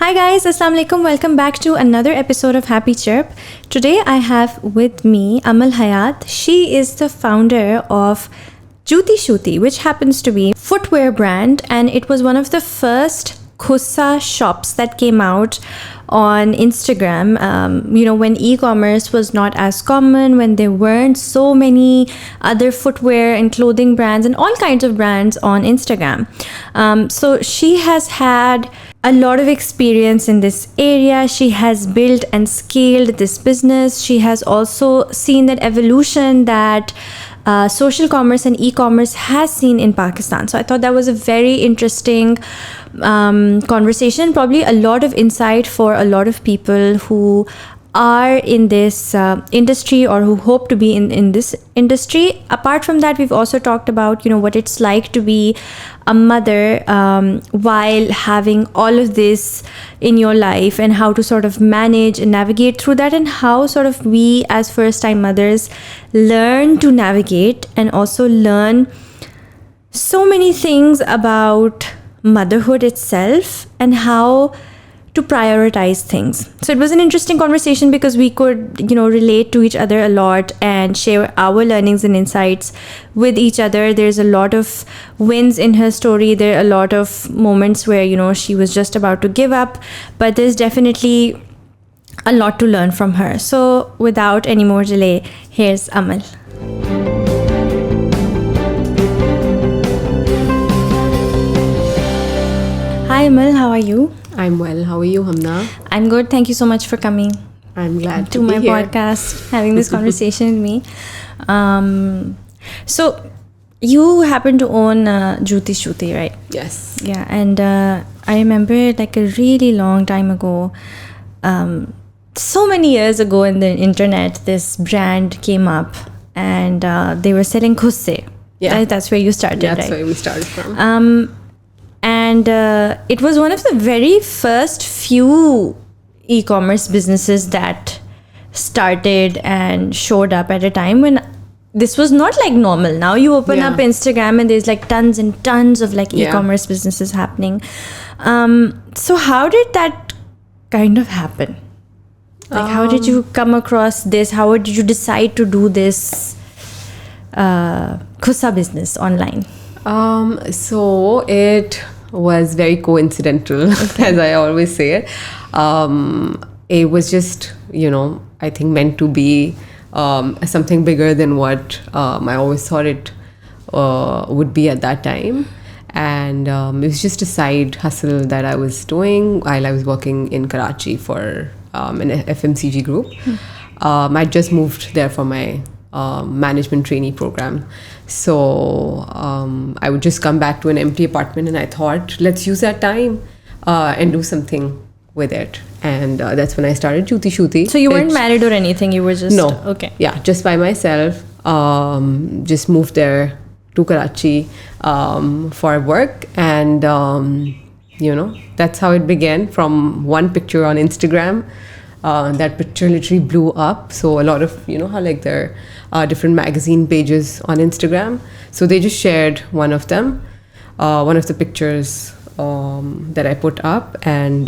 Hi guys, Assalamu alaikum. Welcome back to another episode of HappyChirp. Today I have with me Amal Hayat. She is the founder of JootiShooti, which happens to be a footwear brand, and it was one of the first Khussa shops that came out on Instagram, when e-commerce was not as common, when there weren't so many other footwear and clothing brands and all kinds of brands on Instagram. So she has had a lot of experience in this area. She has built and scaled this business. She has also seen that evolution that social commerce and e-commerce has seen in Pakistan. So I thought that was a very interesting conversation, probably a lot of insight for a lot of people who are in this industry or who hope to be in this industry. Apart from that, we've also talked about what it's like to be a mother while having all of this in your life, and how to sort of manage and navigate through that, and how sort of we as first-time mothers learn to navigate and also learn so many things about motherhood itself and how to prioritize things. So it was an interesting conversation because we could, relate to each other a lot and share our learnings and insights with each other. There's a lot of wins in her story. There are a lot of moments where, she was just about to give up, but there's definitely a lot to learn from her. So without any more delay, here's Amal. Hi Amal, how are you? I'm well. How are you, Hamna? I'm good. Thank you so much for coming. I'm glad to be my here. podcast, having this conversation with me. So you happen to own JootiShooti, right? Yes. Yeah, and I remember like a really long time ago, so many years ago in the internet, this brand came up and they were selling khusse. Yeah. That's where you started, That's right? where we started from. And it was one of the very first few e-commerce businesses that started and showed up at a time when this was not like normal. Now you open up Instagram and there's like tons and tons of like e-commerce businesses happening. So how did that kind of happen? Like how did you come across this? How did you decide to do this Khussa business online? So it was very coincidental, as I always say. It was just, I think meant to be something bigger than what I always thought it would be at that time. And it was just a side hustle that I was doing while I was working in Karachi for an FMCG group. I just moved there for my management trainee program. So I would just come back to an empty apartment, and I thought, let's use that time and do something with it. And that's when I started JootiShooti. So you weren't married or anything? You were just... No. Okay. Yeah, just by myself. Just moved there to Karachi for work. And, that's how it began, from one picture on Instagram. That picture literally blew up. So a lot of, how like there are different magazine pages on Instagram. So they just shared one of them, one of the pictures that I put up, and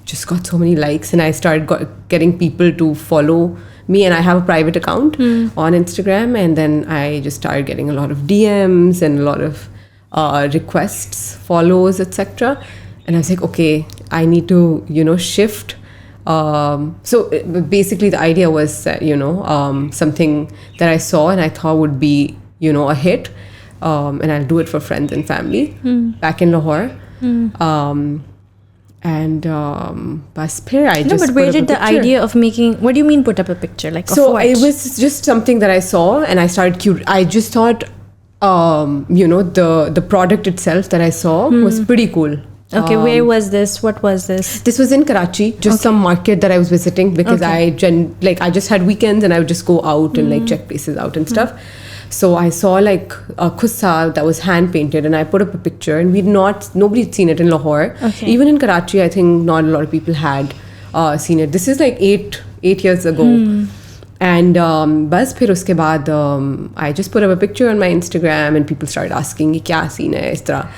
just got so many likes. And I started getting people to follow me, and I have a private account on Instagram. And then I just started getting a lot of DMs and a lot of requests, follows, etc. And I was like, okay, I need to, shift. So basically the idea was that, something that I saw and I thought would be, a hit, and I'll do it for friends and family back in Lahore. And bas phir I just but where did the idea of making, what do you mean put up a picture? Like so it was just something that I saw, and I started I just thought, the product itself that I saw was pretty cool. Okay, where was this? What was this? This was in Karachi, just some market that I was visiting, because I just had weekends and I would just go out and like check places out and stuff. So I saw like a khussa that was hand painted, and I put up a picture, and nobody had seen it in Lahore. Okay. Even in Karachi, I think not a lot of people had seen it. This is like eight years ago. And bas phir uske baad I just put up a picture on my Instagram, and people started asking, kya scene hai is tarah.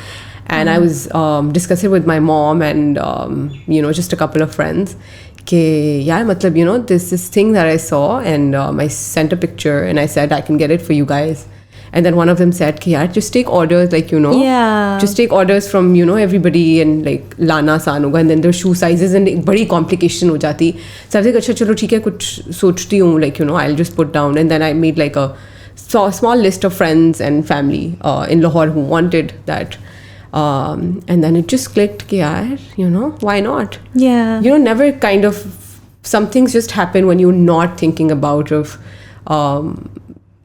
And I was discussing with my mom and, just a couple of friends. There's this thing that I saw, and I sent a picture and I said, I can get it for you guys. And then one of them said, just take orders, just take orders from, everybody and like lana san hoga. And then the shoe sizes and एक बड़ी complication हो जाती. So I was like, अच्छा चलो ठीक है कुछ सोचती हूँ, I'll just put down. And then I made like a small list of friends and family in Lahore who wanted that. And then it just clicked, why not? Yeah. Never kind of, some things just happen when you're not thinking about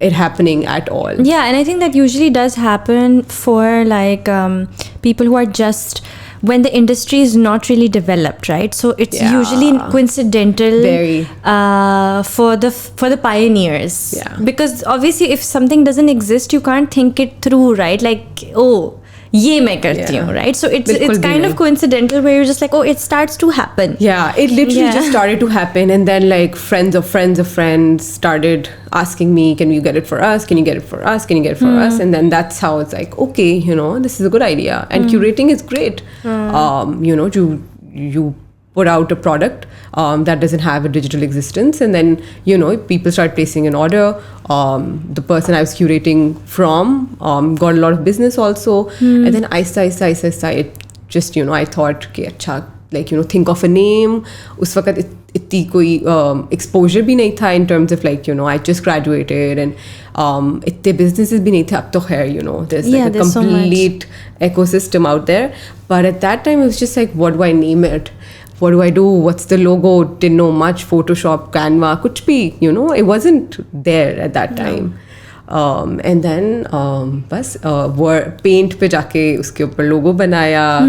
it happening at all. Yeah, and I think that usually does happen for like people who are just, when the industry is not really developed, right? So it's usually coincidental. Very. For the pioneers. Yeah. Because obviously if something doesn't exist, you can't think it through, right? Like, ये मैं करती हूँ, right? So it's kind of coincidental where you're just like, it starts to happen. Yeah, it literally just started to happen, and then like friends of friends started asking me, can you get it for us? Can you get it for us? Can you get it for us? And then that's how it's like, okay, this is a good idea. And curating is great. You put out a product that doesn't have a digital existence, and then people start placing an order. The person I was curating from got a lot of business also, and then aista it just I thought कि अच्छा think of a name. उस वक्त इतनी कोई exposure भी नहीं था in terms of I just graduated, and इतने businesses भी नहीं थे. अब तो खैर there's like a complete ecosystem out there, but at that time it was just like, what do I name it? What do I do? What's the logo? Didn't know much. Photoshop, Canva, kuch bhi, it wasn't there at that time. And then paint पे जाके उसके ऊपर logo बनाया.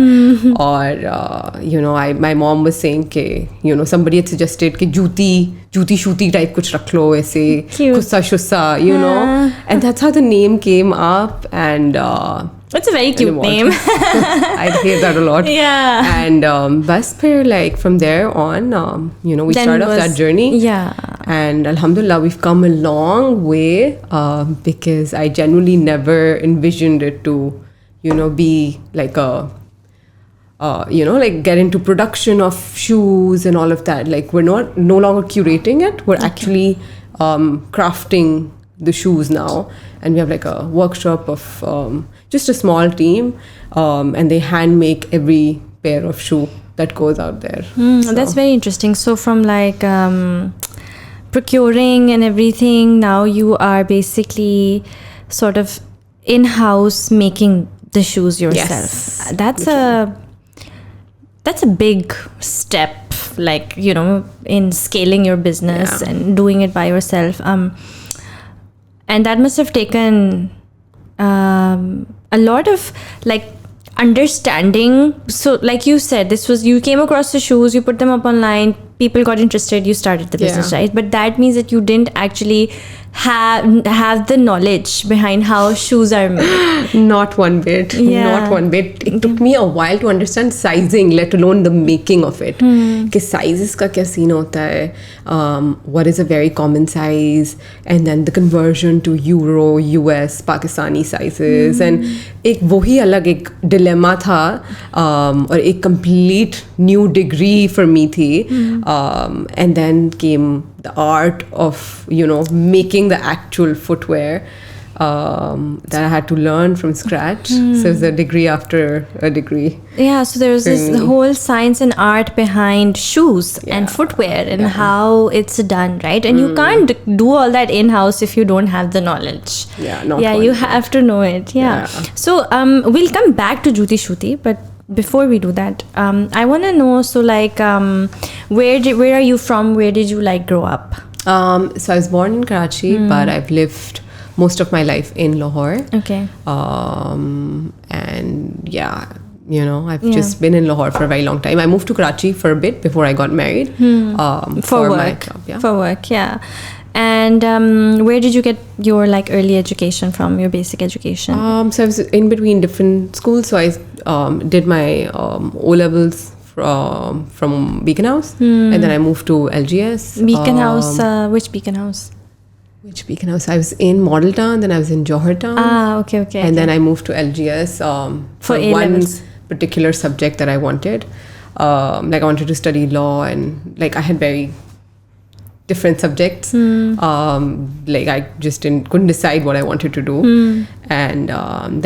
और my mom was saying कि somebody had suggested कि JootiShooti type कुछ रख लो ऐसे khussa शुस्सा, and that's how the name came up. And it's a very cute name. I hear that a lot. Yeah. And bas phir, like from there on, we started off that journey. Yeah. And alhamdulillah, we've come a long way because I genuinely never envisioned it to, be like a, like get into production of shoes and all of that. Like we're no longer curating it. We're actually crafting the shoes now. And we have like a workshop of just a small team, and they hand make every pair of shoe that goes out there. So. That's very interesting. So from like procuring and everything, now you are basically sort of in-house making the shoes yourself. Yes. That's a big step, like in scaling your business and doing it by yourself. And that must have taken a lot of like understanding. So like you said, you came across the shoes, you put them up online, people got interested, you started the business, right? But that means that you didn't actually have the knowledge behind how shoes are made. Not one bit. Not one bit. It took me a while to understand sizing, let alone the making of it. कि sizes का क्या scene होता है, what is a very common size, and then the conversion to Euro, US, Pakistani sizes, and एक वही अलग एक dilemma था, और एक complete new degree for me थी, and then came the art of making the actual footwear that I had to learn from scratch. So it was a degree after a degree. Yeah, so there's this whole science and art behind shoes and footwear and how it's done, right? And you can't do all that in-house if you don't have the knowledge. You have to know it. So we'll come back to JootiShooti, but before we do that, I want to know, so like where are you from? Where did you like grow up? So I was born in Karachi, but I've lived most of my life in Lahore. Okay. And I've just been in Lahore for a very long time. I moved to Karachi for a bit before I got married. For work. My job, For work, yeah. And where did you get your like early education from, your basic education? So I was in between different schools. So I did my O-levels from Beacon House, and then I moved to LGS. Beacon House, which Beacon House? which beacon house? I was in Model Town, then I was in Johor Town. Okay. And then I moved to LGS for one A-levels. particular subject that I wanted. Like I wanted to study law, and like I had very different subjects. Like I just couldn't decide what I wanted to do. And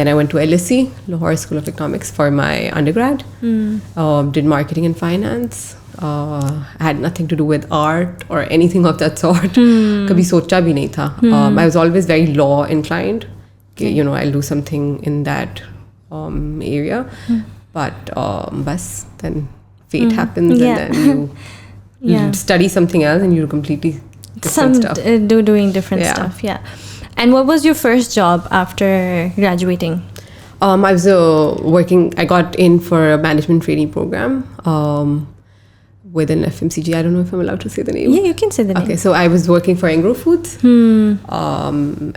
then I went to LSE, Lahore School of Economics, for my undergrad. Did marketing and finance. Had nothing to do with art or anything of that sort. Kabhi socha bhi nahi tha. I was always very law inclined. You know, I'll do something in that area. But bas, then fate happens, and then you study something else and you do completely different stuff. Doing different stuff, yeah. And what was your first job after graduating? I was working, I got in for a management training program with an FMCG. I don't know if I'm allowed to say the name. Yeah, you can say the name. Okay, so I was working for Engro Foods.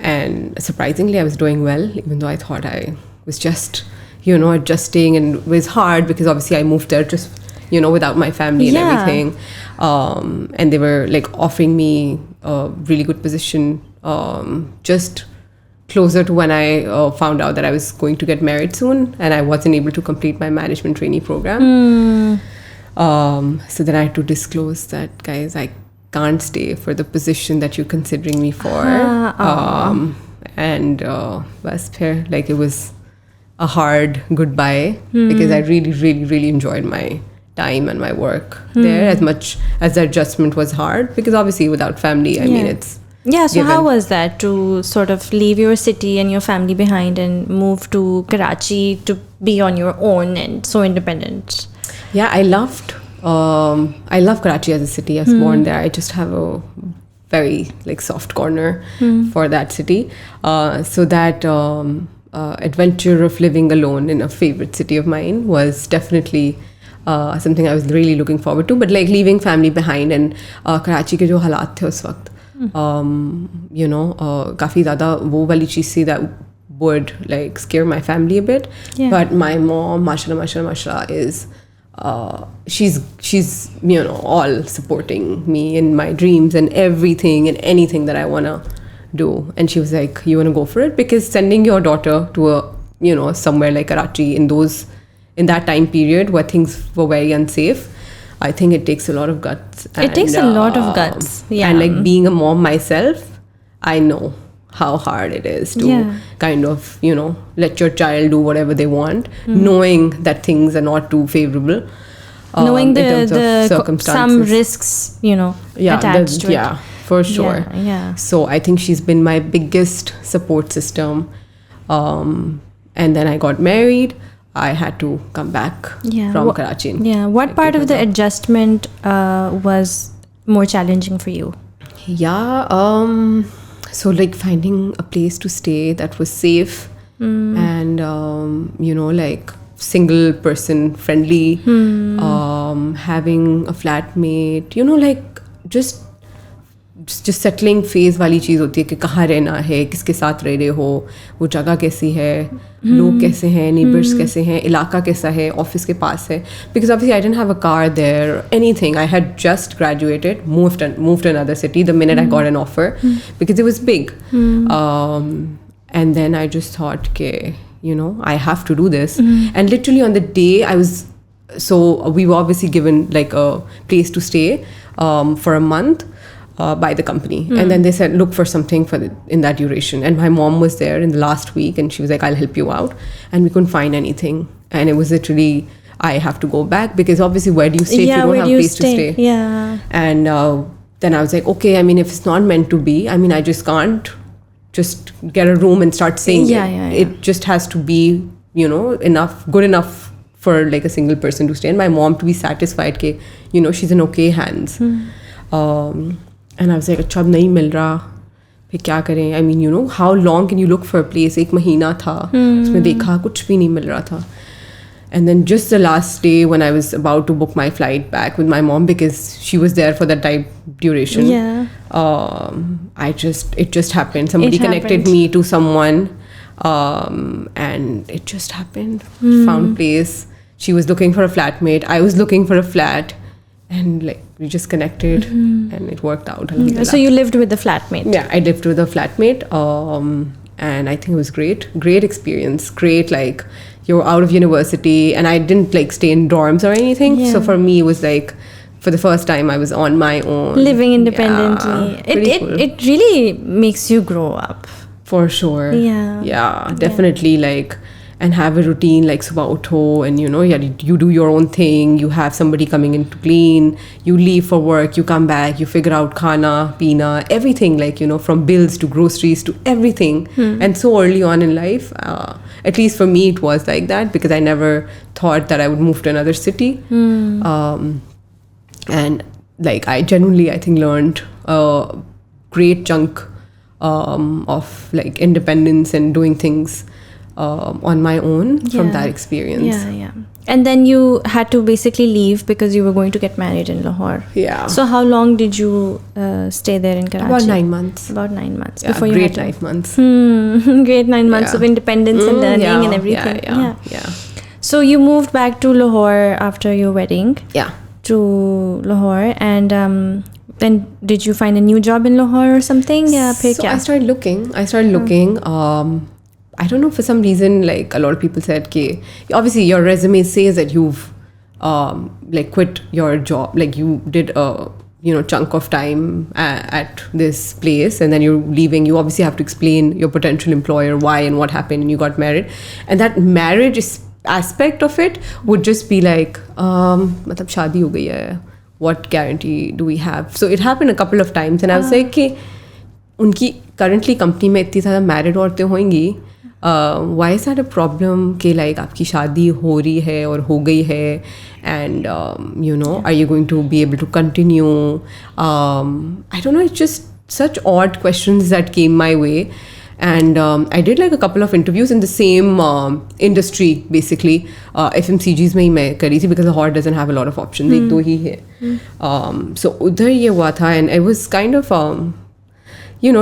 And surprisingly, I was doing well, even though I thought I was just, adjusting, and it was hard because obviously I moved there just, without my family and everything. And they were like offering me a really good position just closer to when I found out that I was going to get married soon, and I wasn't able to complete my management trainee program. So then I had to disclose that, guys, I can't stay for the position that you're considering me for. And bas phir, like, it was a hard goodbye because I really, really, really enjoyed my time and my work there, as much as the adjustment was hard, because obviously without family, I mean, it's so given. How was that to sort of leave your city and your family behind and move to Karachi to be on your own and so independent? Yeah, I love Karachi as a city. I was born there. I just have a very soft corner for that city. So that adventure of living alone in a favorite city of mine was definitely something I was really looking forward to. But leaving family behind, and Karachi ke jo halat the us waqt, काफी ज़्यादा वो वाली चीज़ सी that would scare my family a bit. But my mom, mashallah, is she's all supporting me in my dreams and everything and anything that I wanna do. And she was like, you wanna go for it? Because sending your daughter to a somewhere like Karachi in that time period where things were very unsafe, I think it takes a lot of guts. It takes a lot of guts. Yeah. And being a mom myself, I know how hard it is to kind of, let your child do whatever they want, knowing that things are not too favorable. Knowing the some risks, attached to it. Yeah, for sure. Yeah. So I think she's been my biggest support system. And then I got married. I had to come back from Karachi. Yeah. What part of the adjustment was more challenging for you? Yeah. So finding a place to stay that was safe and, single person friendly, having a flatmate, just settling phase वाली चीज़ होती है कि कहाँ रहना है, किसके साथ रह रहे हो, वो जगह कैसी है, लोग कैसे हैं, neighbors कैसे हैं, इलाका कैसा है, ऑफिस के पास है. Because obviously I didn't have a car there or anything. I had just graduated, moved to another city the minute I got an offer because it was big. And then I just thought, okay, I have to do this. And literally on the day we were obviously given a place to stay for a month. By the company. And then they said, look for something in that duration. And my mom was there in the last week and she was like, I'll help you out. And we couldn't find anything. And it was literally, I have to go back because obviously where do you stay if you don't have a place to stay? Yeah. And then I was like, okay, I mean, if it's not meant to be, I mean, I just can't just get a room and start saying it. It just has to be, good enough for a single person to stay. And my mom to be satisfied that, she's in okay hands. And I was like, अच्छा अब नहीं मिल रहा, फिर क्या करें? I mean, how long can you look for a place? 1 महीना था, उसमें देखा कुछ भी नहीं मिल रहा था. And then just the last day when I was about to book my flight back with my mom because she was there for that time duration. Yeah. It just happened. Somebody connected me to someone, and it just happened. Found a place. She was looking for a flatmate. I was looking for a flat. and like we just connected and it worked out. So you lived with the flatmate? Yeah, I lived with a flatmate, and I think it was great experience. Great, like you're out of university, and I didn't like stay in dorms or anything. So for me, it was like for the first time I was on my own, living independently. It really makes you grow up. For sure. Yeah, definitely. Like, and have a routine like subah utho, and you do your own thing. You have somebody coming in to clean. You leave for work. You come back. You figure out khana, peena, everything. Like from bills to groceries to everything. And so early on in life, at least for me, it was like that because I never thought that I would move to another city. And like I genuinely, I think, learned a great chunk of like independence and doing things on my own from that experience. And then you had to basically leave because you were going to get married in Lahore. So how long did you stay there in Karachi? About 9 months. Before you great 9 months. Great 9 months of independence and learning and everything. So you moved back to Lahore after your wedding. To Lahore, and then did you find a new job in Lahore or something? So I started looking. I don't know, for some reason, like a lot of people said, okay, obviously your resume says that you've like quit your job, like you did a chunk of time at this place, and then you're leaving. You obviously have to explain your potential employer why and what happened, and you got married, and that marriage aspect of it would just be like, matlab shaadi ho gayi hai. What guarantee do we have? So it happened a couple of times, and I was like, okay, unki currently company mein itni zyada married औरतें होंगी, why is that a problem कि like आपकी शादी हो रही है और हो गई है, and are you going to be able to continue? I don't know, it's just such odd questions that came my way. And I did like a couple of interviews in the same industry, basically. FMCGs में ही मैं करी थी because Lahore doesn't have a lot of options. एक दो ही है. So उधर ये हुआ था, and it was kind of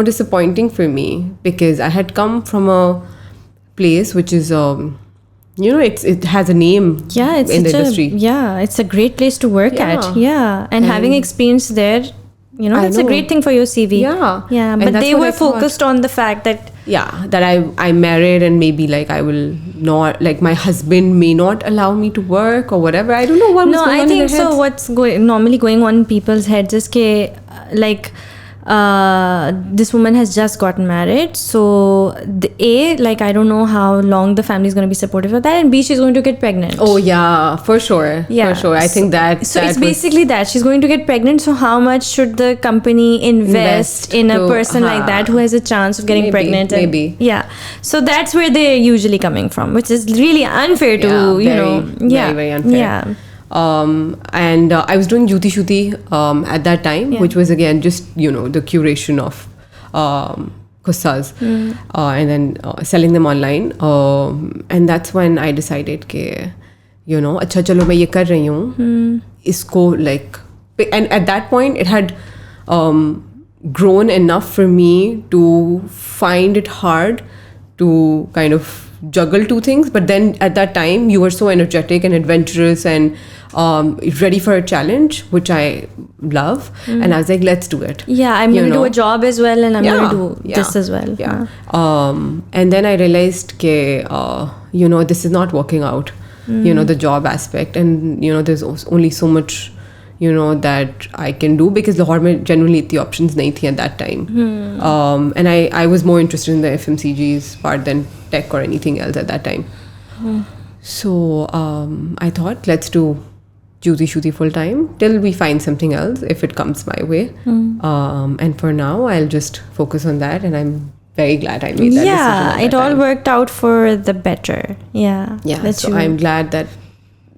disappointing for me because I had come from a place which is it has a name in the industry. It's a great place to work at. And having experience there, it's a great thing for your CV. But they were focused on the fact that that I'm married, and maybe like I will not, like my husband may not allow me to work or whatever. I don't know what was going on in their heads. No, I think so. What's normally going on in people's heads is like this woman has just gotten married, so I don't know how long the family is going to be supportive of that, and B, she's going to get pregnant. Oh yeah, for sure. I think that so it's basically that she's going to get pregnant, so how much should the company invest in a person like that who has a chance of getting pregnant? Maybe so that's where they're usually coming from, which is really unfair to very unfair. And I was doing JootiShooti at that time, which was again just the curation of qissas and then selling them online, and that's when I decided कि अच्छा चलो मैं ये कर रही हूँ इसको, like, and at that point it had grown enough for me to find it hard to kind of juggle two things, but then at that time you were so energetic and adventurous and ready for a challenge, which I love, and I was like, let's do it. I'm going to do a job as well, and I'm going to do this as well. And then I realized that this is not working out, the job aspect, and there's only so much that I can do, because Lahore mein generally the options nahi thi at that time. And I was more interested in the FMCGs part than tech or anything else at that time. So I thought, let's do JootiShooti full time till we find something else if it comes my way. And for now I'll just focus on that, and I'm very glad I made that decision. It all worked out for the better. So I'm glad that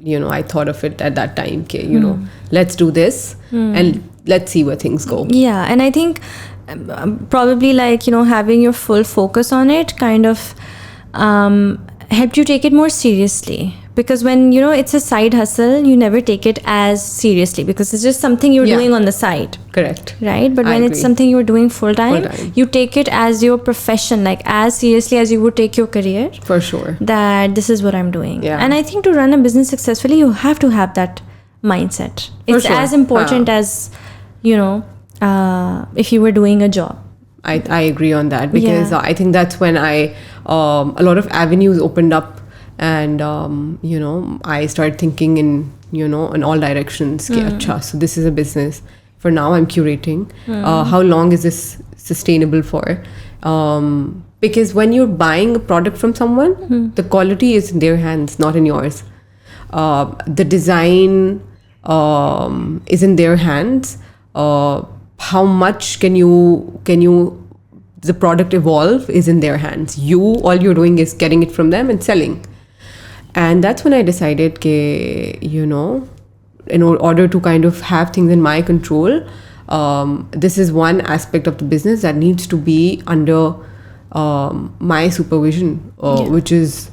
I thought of it at that time, let's do this and let's see where things go. And I think probably having your full focus on it kind of helped you take it more seriously, because when it's a side hustle, you never take it as seriously because it's just something you're doing on the side. Correct. Right? But when it's something you're doing full time, you take it as your profession, like as seriously as you would take your career. For sure. That this is what I'm doing. And I think to run a business successfully, you have to have that mindset. For It's sure. as important as, if you were doing a job. I agree on that, because Yeah. I think that's when a lot of avenues opened up, and I started thinking in all directions. Ki, acha, so this is a business. For now, I'm curating. How long is this sustainable for? Because when you're buying a product from someone, the quality is in their hands, not in yours. The design is in their hands. How much can the product evolve is in their hands. All you're doing is getting it from them and selling. And that's when I decided that, in order to kind of have things in my control, this is one aspect of the business that needs to be under my supervision, which is,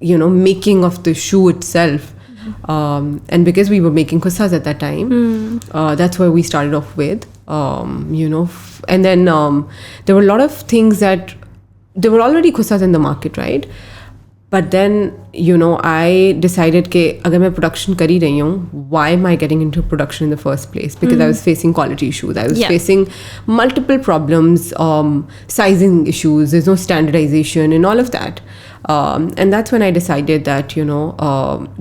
making of the shoe itself. And because we were making kusas at that time, that's where we started off with, and then there were a lot of things that there were already kusas in the market, right? But then, I decided that agar main production kar hi rahi hu, why am I getting into production in the first place? Because I was facing quality issues. I was facing multiple problems, sizing issues. There's no standardization and all of that. And that's when I decided that,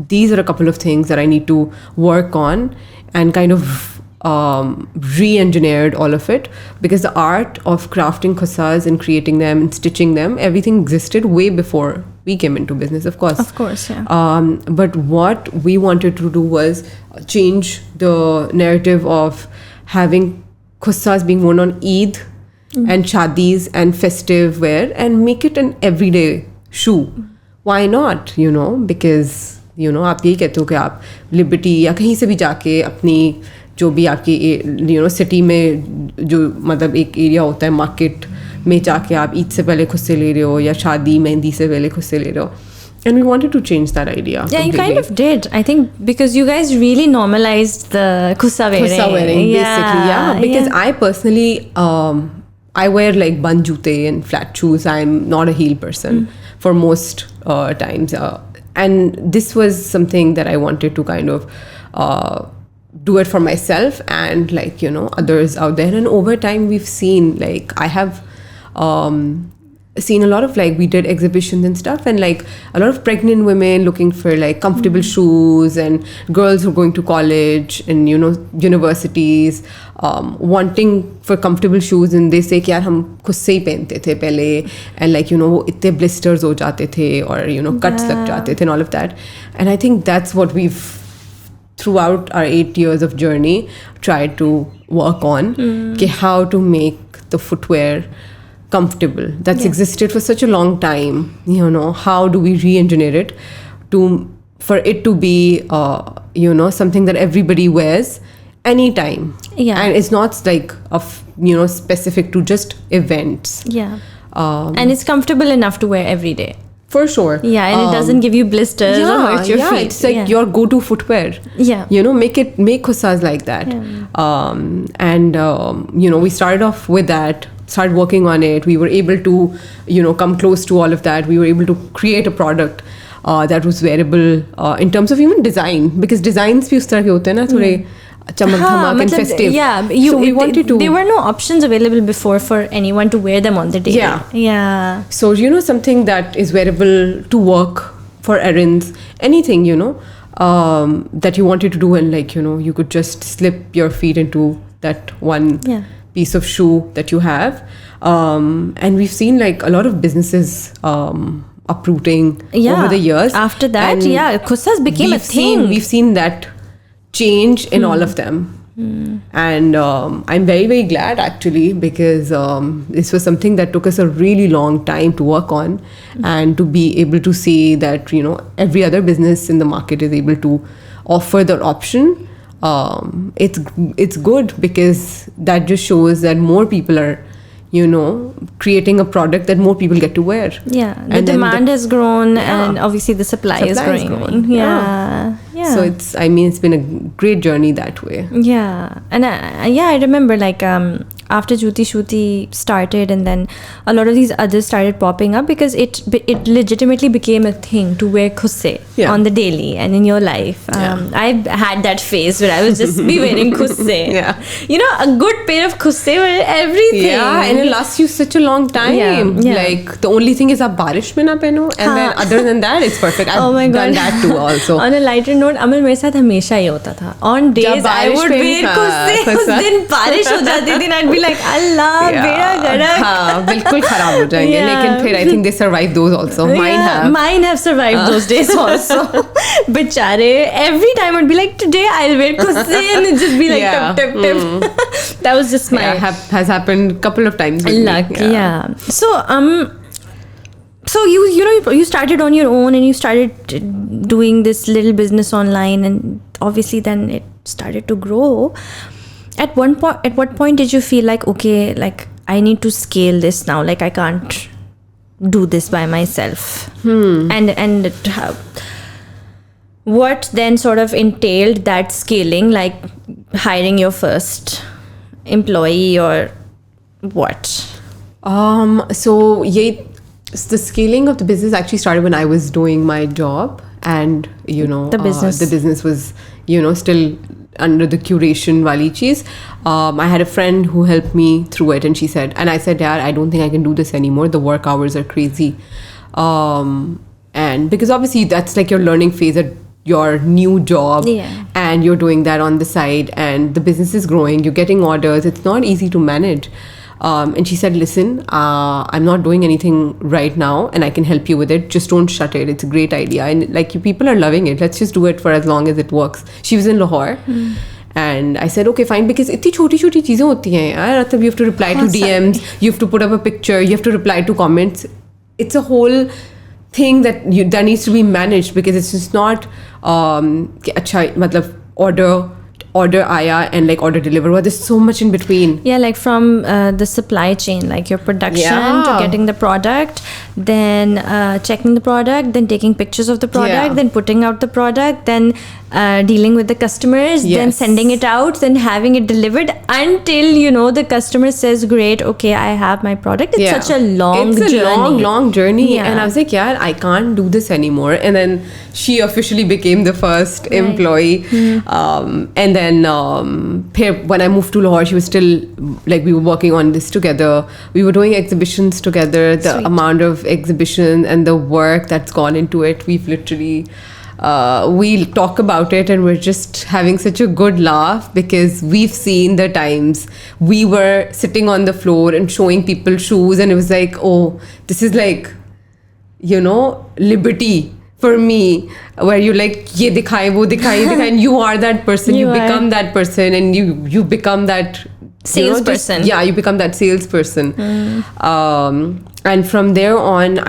these are a couple of things that I need to work on, and kind of re-engineered all of it, because the art of crafting khusas and creating them and stitching them, everything existed way before we came into business, of course. Of course, yeah. But what we wanted to do was change the narrative of having khusas being worn on Eid and shadis and festive wear, and make it an everyday shoe. Why not? Because आप यही कहते हो कि आप liberty या कहीं से भी जाके अपनी जो भी आपकी सिटी में जो मतलब एक एरिया होता है मार्केट में जाके आप ईद से पहले खुद से ले रहे हो या शादी मेहंदी से पहले खुद से ले रहे हो. And we wanted to change that idea. Yeah, completely. you kind of did. I think because you guys really normalized the kusa wearing. Kusa wearing, basically, yeah. Because I personally, I wear like band jute and flat shoes. I'm not a heel person for most times. And this was something that I wanted to kind of do it for myself and like, others out there. And over time, we've seen like, I have seen a lot of like, we did exhibitions and stuff, and like a lot of pregnant women looking for like comfortable shoes, and girls who are going to college and universities wanting for comfortable shoes, and they say कि यार हम खुद से ही पहनते थे पहले, and like वो इतने blisters हो जाते थे और cuts लग जाते थे and all of that. And I think that's what we've throughout our 8 years of journey tried to work on, कि how to make the footwear comfortable. That's existed for such a long time. How do we re-engineer it for it to be something that everybody wears anytime. Yeah. And it's not like specific to just events. Yeah. And it's comfortable enough to wear every day. For sure. Yeah, and it doesn't give you blisters or hurt your feet. It's like your go-to footwear. Yeah. Make khusas like that. Yeah. And we started off with that, started working on it. We were able to, come close to all of that. We were able to create a product that was wearable in terms of even design, because designs भी उस तरह के होते हैं ना थोड़े चमक धमक and festive. Yeah, so we wanted to. There were no options available before for anyone to wear them on the day. Yeah. So something that is wearable to work, for errands, anything that you wanted to do, and like you could just slip your feet into that one piece of shoe that you have. And we've seen like a lot of businesses uprooting over the years. After that, and khusas became a thing. We've seen that change in all of them. And I'm very, very glad actually, because this was something that took us a really long time to work on, and to be able to see that every other business in the market is able to offer that option. It's good, because that just shows that more people are creating a product that more people get to wear. Yeah, the demand has grown, and obviously the supply is growing. Yeah. So it's been a great journey that way. Yeah, and I remember like after JootiShooti started, and then a lot of these others started popping up, because it legitimately became a thing to wear khusse on the daily and in your life. I had that phase where I was just be wearing khusse. You know, a good pair of khusse were everything. Yeah, and it lasts you such a long time. Like, the only thing is, aap barish mein na pehno, and then other than that, it's perfect. I've done that too also. On a lighter note, Amal, मेरे साथ हमेशा ये होता था. On days I would wear khusse, उस दिन बारिश हो जाती थी, I'd be like, Allah, बेड़ा गड़क. हाँ, बिल्कुल खराब हो जाएंगे. लेकिन फिर I think they survived those also. Mine have survived those days also. Bechare, every time I'd be like, today I'll wear khusse, and it'd just be like tip. That was just my has happened a couple of times with luck. me. So you started on your own, and you started doing this little business online, and obviously then it started to grow. At what point did you feel like, okay, like I need to scale this now, like I can't do this by myself? And what then sort of entailed that scaling, like hiring your first employee or what? So the scaling of the business actually started when I was doing my job, and the business was still under the curation wali cheese. I had a friend who helped me through it, and I said, yeah, I don't think I can do this anymore. The work hours are crazy. And because obviously that's like your learning phase at your new job, and you're doing that on the side, and the business is growing, you're getting orders, it's not easy to manage. And she said, listen, I'm not doing anything right now, and I can help you with it. Just don't shut it. It's a great idea. And like, you people are loving it. Let's just do it for as long as it works. She was in Lahore. And I said, okay, fine. Because itni choti cheezein hoti hain yaar. You have to reply to DMs. You have to put up a picture. You have to reply to comments. It's a whole thing that needs to be managed, because it's just not order aaya and like order deliver. There's so much in between. Yeah, like from the supply chain, like your production to getting the product, then checking the product, then taking pictures of the product, then putting out the product, then dealing with the customers, then sending it out, then having it delivered, until the customer says, great, okay, I have my product. It's such a long journey. long journey. And I was like, yeah, I can't do this anymore. And then she officially became the first employee. And then when I moved to Lahore, she was still like, we were working on this together. We were doing exhibitions together. The amount of exhibition and the work that's gone into it, we've literally we'll talk about it, and we're just having such a good laugh, because we've seen the times we were sitting on the floor and showing people shoes, and it was like, oh, this is like, liberty for me, where you like, ye dikhaye, wo dikhaye, and you are that person, you become that person, and you become that salesperson. You become that salesperson. And from there on,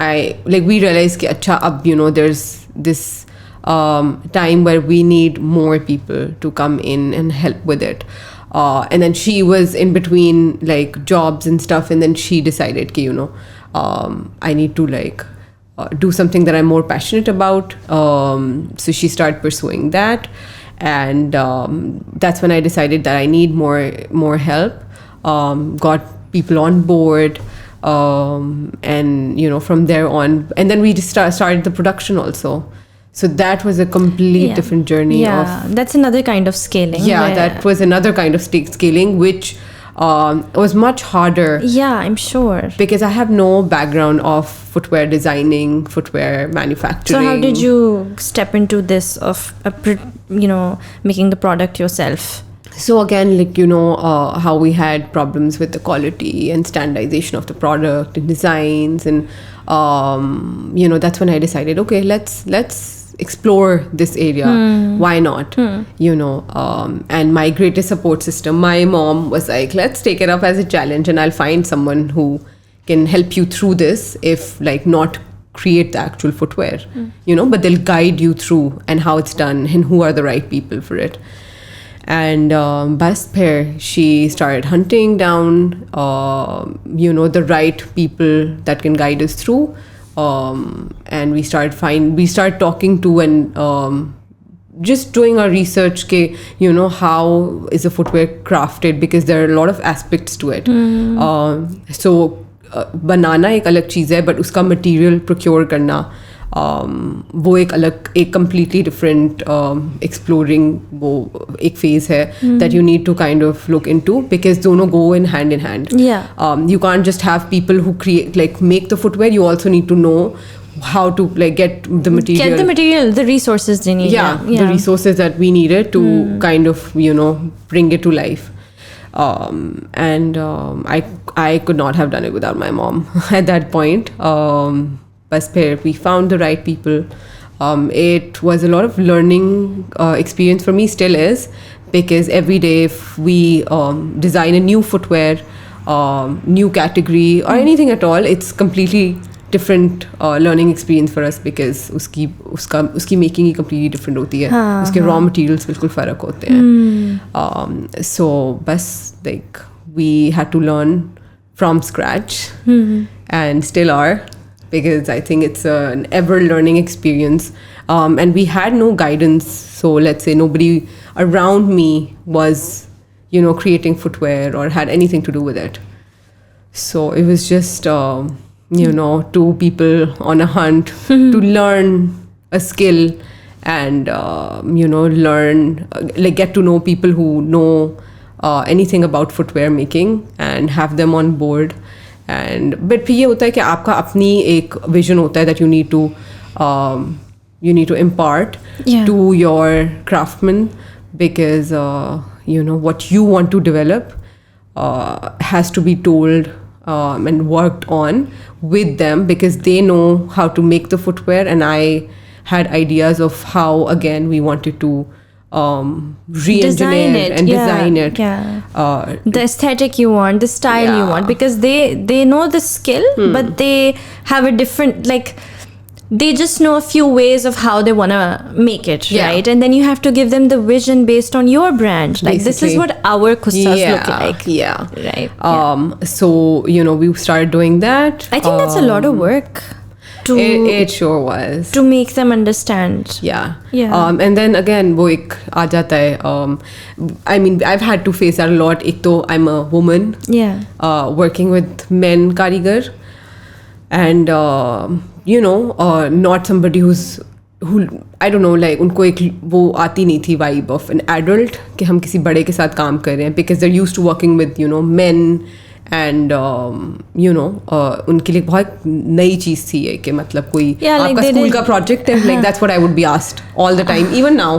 we realized that there's this time where we need more people to come in and help with it. And then she was in between like jobs and stuff, and then she decided I need to do something that I'm more passionate about. So she started pursuing that, and that's when I decided that I need more help. Got people on board, and from there on, and then we just started the production also. So that was a complete different journey. That's another kind of scaling. That was another kind of scaling, which was much harder. I'm sure. Because I have no background of footwear designing, footwear manufacturing. So how did you step into this of, making the product yourself? So again, how we had problems with the quality and standardization of the product and designs, and that's when I decided, okay, let's explore this area. Why not? And my greatest support system, my mom, was like, let's take it up as a challenge, and I'll find someone who can help you through this, if not create the actual footwear, but they'll guide you through and how it's done and who are the right people for it. And bas pair, she started hunting down the right people that can guide us through. And we started talking to and just doing our research ke, you know, how is a footwear crafted, because there are a lot of aspects to it. So बनाना एक अलग चीज़ है, but उसका material procure करना वो एक completely different exploring वो एक phase है that you need to kind of look into, because दोनों go in hand. You can't just have people who create, like, make the footwear. You also need to know how to, like, get the material, the resources they need. The resources that we needed to kind of, you know, bring it to life. I could not have done it without my mom at that point. We found the right people. It was a lot of learning experience for me, still is, because every day if we design a new footwear, new category or anything at all, it's completely different learning experience for us, because उसकी making ही completely different होती है, उसके raw materials बिल्कुल फ़र्क होते हैं. So बस, like, we had to learn from scratch and still are, because I think it's an ever learning experience, and we had no guidance. So let's say nobody around me was, you know, creating footwear or had anything to do with it. So it was just you know, two people on a hunt to learn a skill and you know, learn, like, get to know people who know anything about footwear making and have them on board. And but फिर ये होता है कि आपका अपनी एक vision होता है that you need to impart to your craftsmen, because you know, what you want to develop has to be told and worked on with them, because they know how to make the footwear, and I had ideas of how, again, we wanted to re-engineer and design it. The aesthetic you want, the style you want, because they know the skill, but they have a different, like, they just know a few ways of how they want to make it, right? And then you have to give them the vision based on your brand. Like, this is what our kustas look like. Right. So, you know, we started doing that. I think that's a lot of work. It sure was. To make them understand. And then again, वो एक आ जाता है. I mean, I've had to face that a lot. एक तो I'm a woman. Working with men कारीगर. And you know, not somebody who I don't know, like, उनको एक वो आती नहीं थी vibe of an adult कि हम किसी बड़े के साथ काम कर रहे हैं, because they're used to working with, you know, men, and you know, उनके लिए बहुत नई चीज़ थी है कि मतलब कोई आपका स्कूल का प्रोजेक्ट है, like, that's what I would be asked all the time. Even now,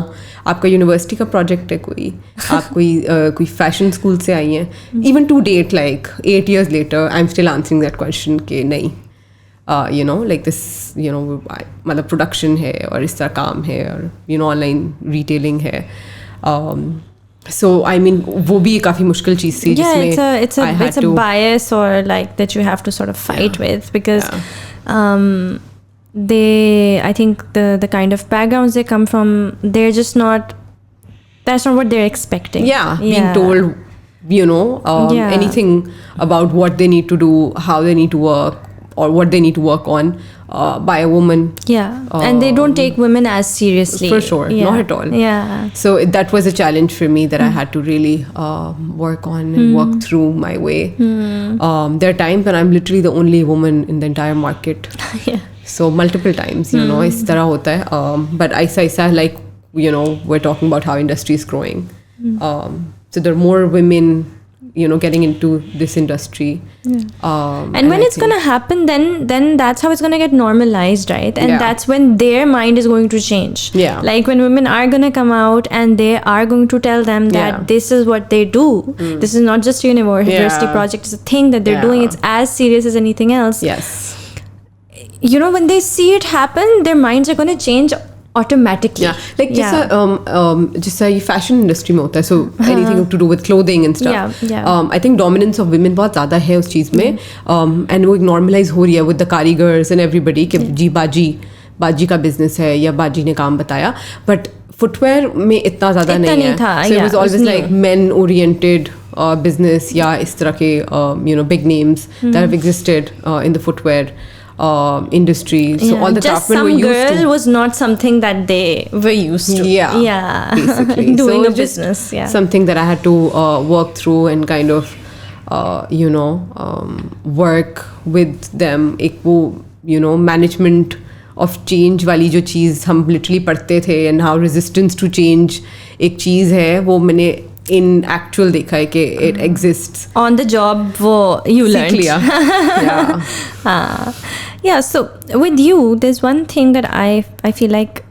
आपका यूनिवर्सिटी का प्रोजेक्ट है कोई, आप कोई फैशन स्कूल से आई हैं, even to date, like 8 years later, I'm still answering that question कि नहीं, you know, like this, you know, मतलब प्रोडक्शन है और इस तरह काम है, और you know, ऑनलाइन रिटेलिंग है. So I mean, वो भी काफी मुश्किल चीज़ थी जिसमें it's a bias, or like that you have to sort of fight with, because I think the kind of backgrounds they come from, they're just not, that's not what they're expecting. Being told, you know, anything about what they need to do, how they need to work, or what they need to work on by a woman. And they don't take women as seriously. For sure, not at all. So that was a challenge for me that I had to really work on and work through my way. There are times when I'm literally the only woman in the entire market. So multiple times, you know, इस तरह होता है. But ऐसा like, you know, we're talking about how industry is growing. So there are more women, you know, getting into this industry. And when it's going to happen, then that's how it's going to get normalized, right? And that's when their mind is going to change. Like, when women are going to come out and they are going to tell them that this is what they do. This is not just a university project. It's a thing that they're doing. It's as serious as anything else. You know, when they see it happen, their minds are going to change automatically. Like जैसा ये fashion industry में होता है, so anything to do with clothing and stuff. I think dominance of women बहुत ज़्यादा है उस चीज़ में, and वो normalize हो रही है with the कारीगर्स and everybody कि जी बाजी का business है या बाजी ने काम बताया, but footwear में इतना ज़्यादा नहीं है. So it was always like men oriented business, या इस तरह के you know, big names that have existed in the footwear industry. So all the just craftsmen some were used girl to. was not something that they were used to. Yeah, basically. Doing So a just business. Yeah. something that I had to work through and kind of, work with them. एक वो, management of change वाली जो चीज़ हम literally पढ़ते थे and how resistance to change एक चीज़ है, वो मैंने in actual देखा है कि it exists. On the job, वो you learned. सीख लिया. Yeah. Yeah, so with you, there's one thing that I feel like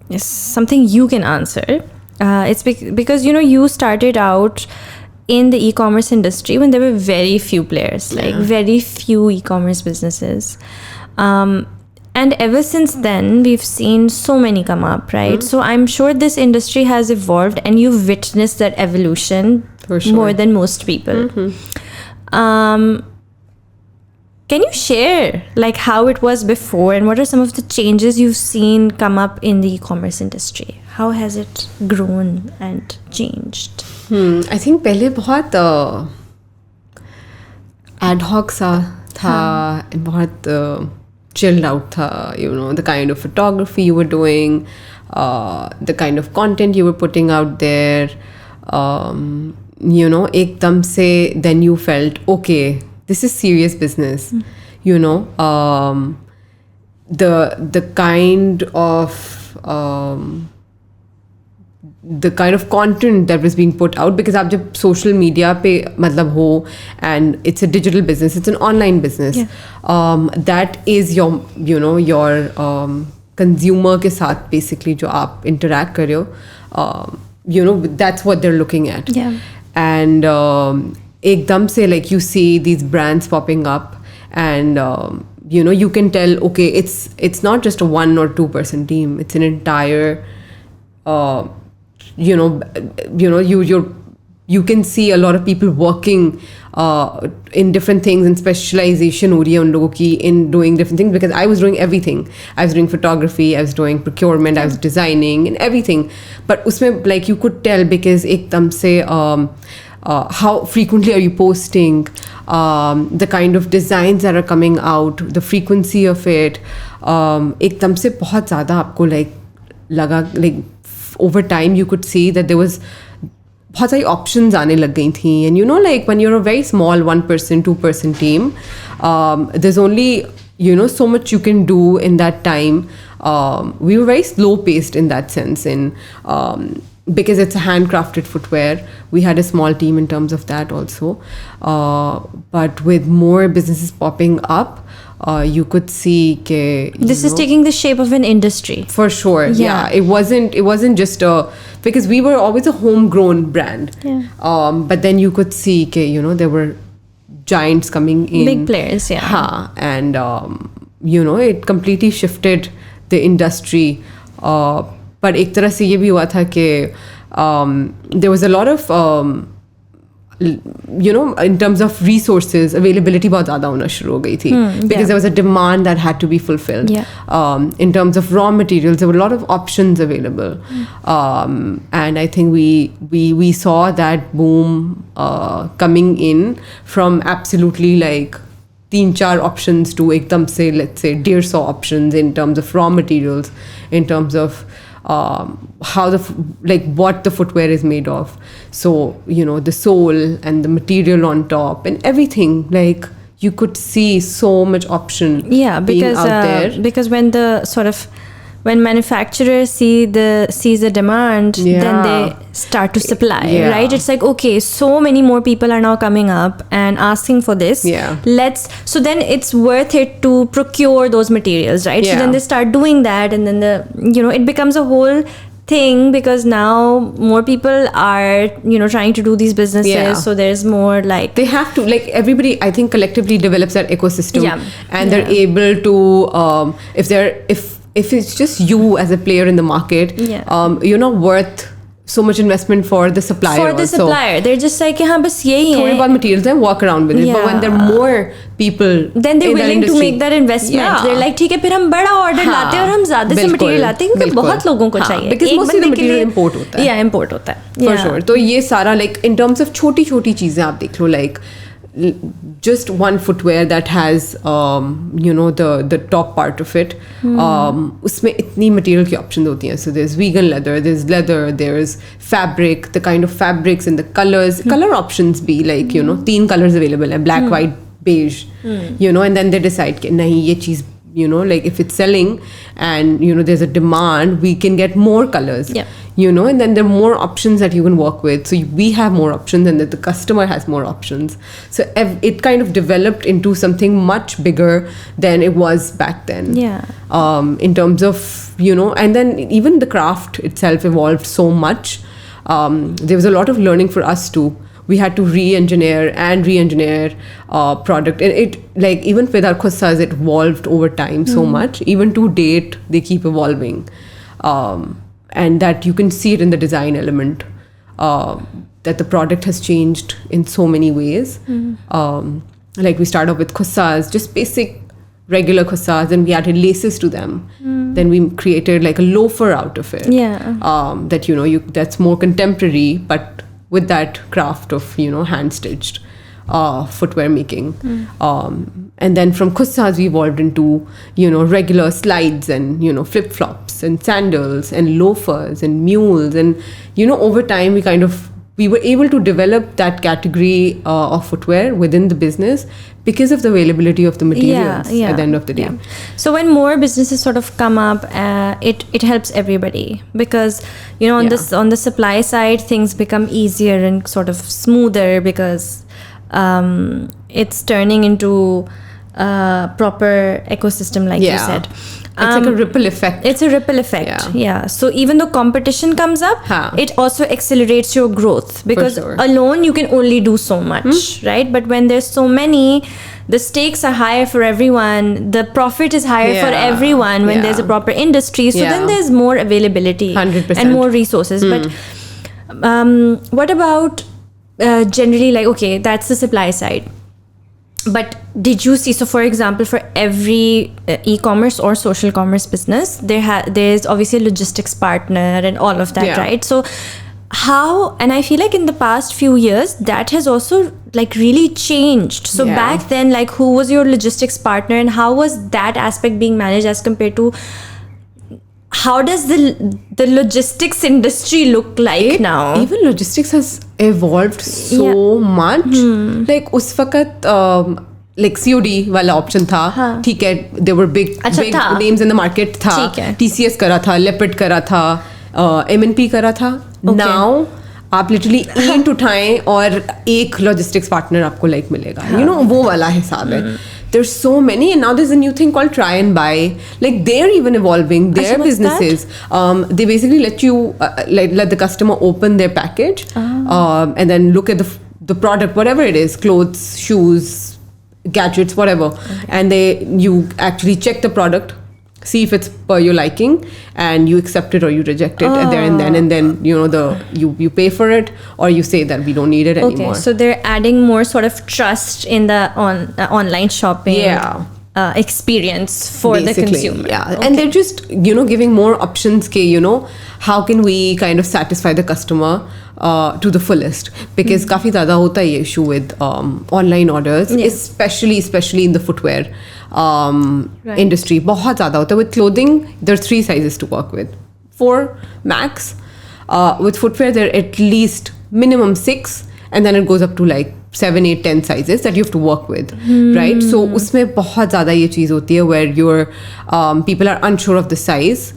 is something you can answer. It's because you started out in the e-commerce industry when there were very few players, like very few e-commerce businesses. And ever since then, we've seen so many come up, right? So I'm sure this industry has evolved and you've witnessed that evolution For sure. more than most people. Can you share like how it was before and what are some of the changes you've seen come up in the e-commerce industry? How has it grown and changed? I think पहले बहुत ad hoc सा था, बहुत chilled out tha, the kind of photography you were doing, the kind of content you were putting out there, ekdam se then you felt, okay, this is serious business, the kind of content that was being put out, because aap jab social media pe matlab ho and it's a digital business, it's an online business, that is your consumer ke sath basically jo aap interact kar rahe ho, that's what they're looking at. And ekdam se like you see these brands popping up and you can tell, okay, it's not just a 1 or 2 person team, it's an entire you can see a lot of people working in different things, and specialization ho rahi hai un logo ki in doing different things, because I was doing everything. I was doing photography, I was doing procurement, I was designing and everything, but usme like you could tell because ekdam se how frequently are you posting, the kind of designs that are coming out, the frequency of it, ekdam se bahut zyada aapko like laga, like over time you could see that there was बहुत सारी options आने लग गई थी. And like when you're a very small 1 person 2 person team, there's only so much you can do in that time. We were very slow paced in that sense, and because it's a handcrafted footwear, we had a small team in terms of that also, but with more businesses popping up, you could see ke, this is taking the shape of an industry. For sure. Yeah. It wasn't just because we were always a homegrown brand. But then you could see ke, there were giants coming in. Big players, yeah. And it completely shifted the industry. But ek tarah se ye bhi hua tha ke there was a lot of in terms of resources, availability बहुत ज़्यादा होना शुरू हो गई थी, because there was a demand that had to be fulfilled. In terms of raw materials, there were a lot of options available, and I think we saw that boom coming in from absolutely like 3-4 options to ekdam se, let's say 150 options in terms of raw materials, in terms of how what the footwear is made of. So the sole and the material on top and everything, like you could see so much option being out there. Because when manufacturers sees the demand, then they start to supply, right? It's like, okay, so many more people are now coming up and asking for this. So then it's worth it to procure those materials, right? So then they start doing that, and then it becomes a whole thing, because now more people are trying to do these businesses, so there's more like they have to, like, everybody I think collectively develops that ecosystem, and they're able to if it's just you as a player in the market, you're not worth so much investment for the supplier. They're just like, हाँ बस यही है, थोड़े बहुत materials हैं, walk around with it. But when there are more people, then they're willing to make that investment. They're like, ठीक है, फिर हम बड़ा order लाते हैं और हम ज़्यादा से material लाते हैं, क्योंकि बहुत लोगों को चाहिए. Because mostly the material import होता है. import होता है. For sure. तो ये सारा like in terms of छोटी छोटी चीजें आप देख लो, like just one footwear that has the top part of it. उसमें इतनी material की options होती हैं. So there's vegan leather, there's fabric, the kind of fabrics and the colors. Color options be like 3 colors available है, black, white, beige. And then they decide कि नहीं ये चीज़ like if it's selling and there's a demand, we can get more colors. Yeah. And then there are more options that you can work with. So we have more options and that the customer has more options. So it kind of developed into something much bigger than it was back then. Yeah. In terms of, and then even the craft itself evolved so much. There was a lot of learning for us too. We had to re-engineer product. And it, like, even with our khussas, it evolved over time so much. Even to date, they keep evolving. And that you can see it in the design element, that the product has changed in so many ways. Like we start off with khussas, just basic regular khussas, and we added laces to them. Then we created like a loafer out of it. Yeah. That that's more contemporary, but with that craft of hand stitched footwear making. And then from khussas we evolved into regular slides and flip flops and sandals and loafers and mules, and over time we were able to develop that category of footwear within the business because of the availability of the materials at the end of the day. Yeah. So when more businesses sort of come up, it helps everybody, because on the supply side things become easier and sort of smoother, because it's turning into a proper ecosystem, like you said. It's like a ripple effect. It's a ripple effect. Yeah. So even though competition comes up, it also accelerates your growth, because alone you can only do so much, right? But when there's so many, the stakes are higher for everyone. The profit is higher for everyone when there's a proper industry. So then there's more availability 100%. and more resources. But what about generally, like, okay, that's the supply side. But did you see, so for example, for every e-commerce or social commerce business, there's obviously a logistics partner and all of that, right? So how, and I feel like in the past few years, that has also like really changed. So back then, like, who was your logistics partner and how was that aspect being managed as compared to how does the logistics industry look like now? Even logistics has evolved so much. Like उस वक्त like COD वाला option था, ठीक है, there were big names in the market था, TCS करा था, Leopard करा था, MNP करा था. Now आप literally ईंट उठाएं और एक logistics partner आपको like मिलेगा. वो वाला हिसाब है. There's so many, and now there's a new thing called try and buy. Like, they're even evolving their businesses. They basically let you let the customer open their package and then look at the product, whatever it is, clothes, shoes, gadgets, whatever, and you actually check the product, see if it's per your liking, and you accept it or you reject it there and then, you pay for it or you say that we don't need it anymore. Okay, so they're adding more sort of trust in the online shopping experience for basically, the consumer. And they're just giving more options. How can we kind of satisfy the customer to the fullest, because काफी ज़्यादा होता है ये issue with online orders, especially in the footwear industry. बहुत ज़्यादा होता है. With clothing, there are 3 sizes to work with, 4 max. With footwear, there are at least minimum 6, and then it goes up to like 7, 8, 10 sizes that you have to work with, right? So उसमें बहुत ज़्यादा ये चीज़ होती है where your people are unsure of the size.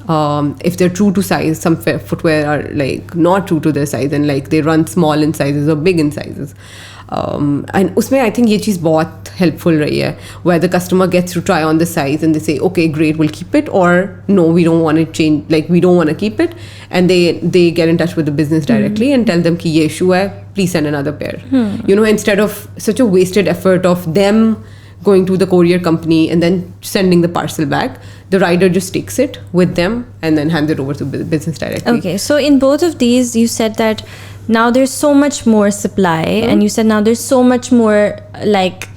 If they're true to size, some footwear are like not true to their size, and like they run small in sizes or big in sizes. And उसमें I think ये चीज़ बहुत helpful रही है, where the customer gets to try on the size and they say, okay, great, we'll keep it, or no, we don't want to change, like we don't want to keep it, and they get in touch with the business directly and tell them कि ये issue है, please send another pair. Instead of such a wasted effort of them going to the courier company and then sending the parcel back, the rider just takes it with them and then hands it over to the business directly. Okay, so in both of these, you said that now there's so much more supply, and you said now there's so much more like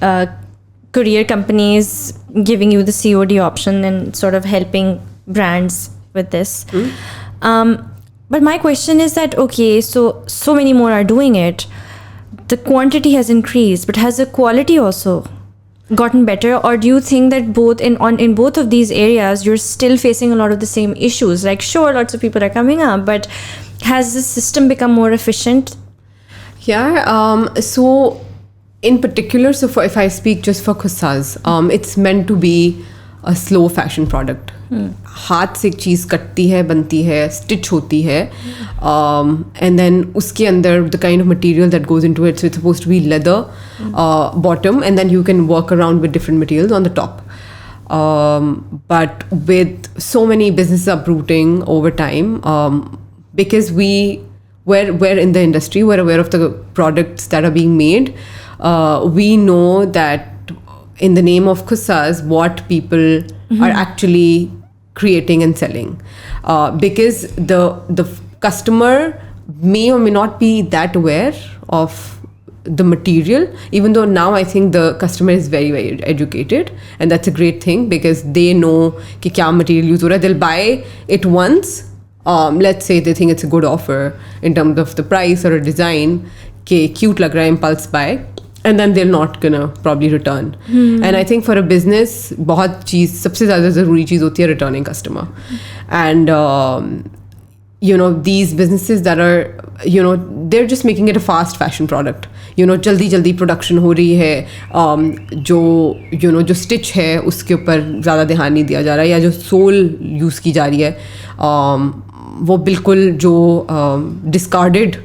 courier companies giving you the COD option and sort of helping brands with this. But my question is that, okay, so many more are doing it. the quantity has increased, but has the quality also gotten better? Or do you think that in both of these areas you're still facing a lot of the same issues? Like, sure, lots of people are coming up, but has the system become more efficient? Yeah. So in particular, if I speak just for Khussas, it's meant to be a slow fashion product. हाथ से एक चीज़ कटती है, बनती है, stitch होती है, and then उसके अंदर the kind of material that goes into it, so it's supposed to be leather bottom, and then you can work around with different materials on the top. But with so many businesses uprooting over time, because we're in the industry, we're aware of the products that are being made. We know that in the name of Khussas, what people are actually creating and selling, because the customer may or may not be that aware of the material, even though now I think the customer is very, very educated, and that's a great thing, because they know कि क्या material use हो रहा है. They'll buy it once, let's say they think it's a good offer in terms of the price or a design, कि cute लग रहा है, impulse buy, and then they're not gonna probably return. And I think for a business, सबसे ज़्यादा ज़रूरी चीज़ होती है returning customer. And these businesses that are, they're just making it a fast fashion product. जल्दी production हो रही है, जो stitch है उसके ऊपर ज़्यादा ध्यान नहीं दिया जा रहा है, या जो सोल यूज़ की जा रही है वो बिल्कुल जो discarded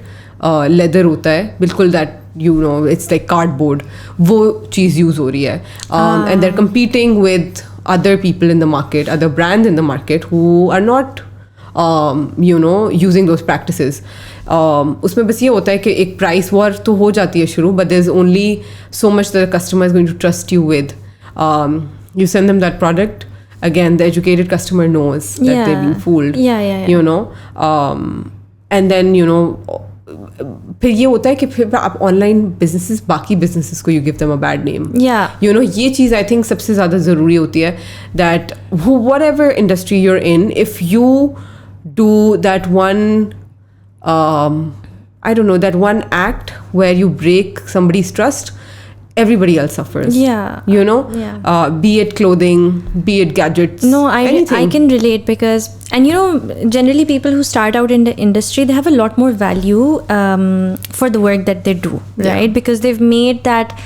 leather होता है, बिल्कुल that it's like cardboard, वो चीज़ यूज़ हो रही है. And they're competing with other people in the market, other brands in the market who are not using those practices. उसमें बस ये होता है कि एक price war तो हो जाती है शुरू, but there's only so much that the customer is going to trust you with. You send them that product, again the educated customer knows that they're being fooled. And then फिर ये होता है कि फिर आप ऑनलाइन बिजनेसेस, बाकी businesses को you give them a bad name. ये चीज़ आई थिंक सबसे ज़्यादा ज़रूरी होती है, that whatever industry you're in, if you do that one I don't know, that one act where you break somebody's trust, everybody else suffers. Be it clothing, be it gadgets. No, I can relate, because, and generally people who start out in the industry, they have a lot more value for the work that they do, right? Because they've made that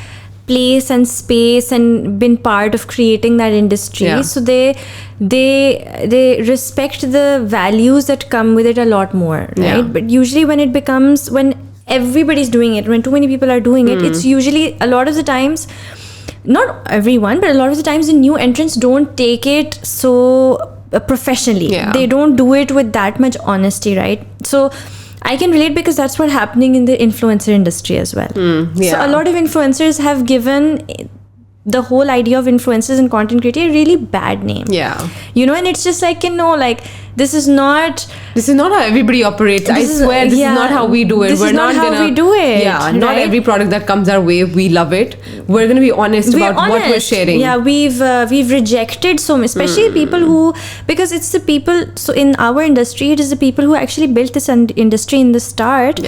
place and space and been part of creating that industry. So they respect the values that come with it a lot more, right? But usually when everybody's doing it, when too many people are doing it, it's usually, a lot of the times, not everyone, but a lot of the times the new entrants don't take it so professionally. They don't do it with that much honesty, right? So I can relate, because that's what's happening in the influencer industry as well. So a lot of influencers have given the whole idea of influencers and content creator a really bad name. And it's just like, this is not how everybody operates. I swear, this is not how we do it. We're not how we do it. Not every product that comes our way, we love it. We're going to be honest about what we're sharing. We've rejected so much, especially people who, because it's the people, so in our industry, it is the people who actually built this industry in the start.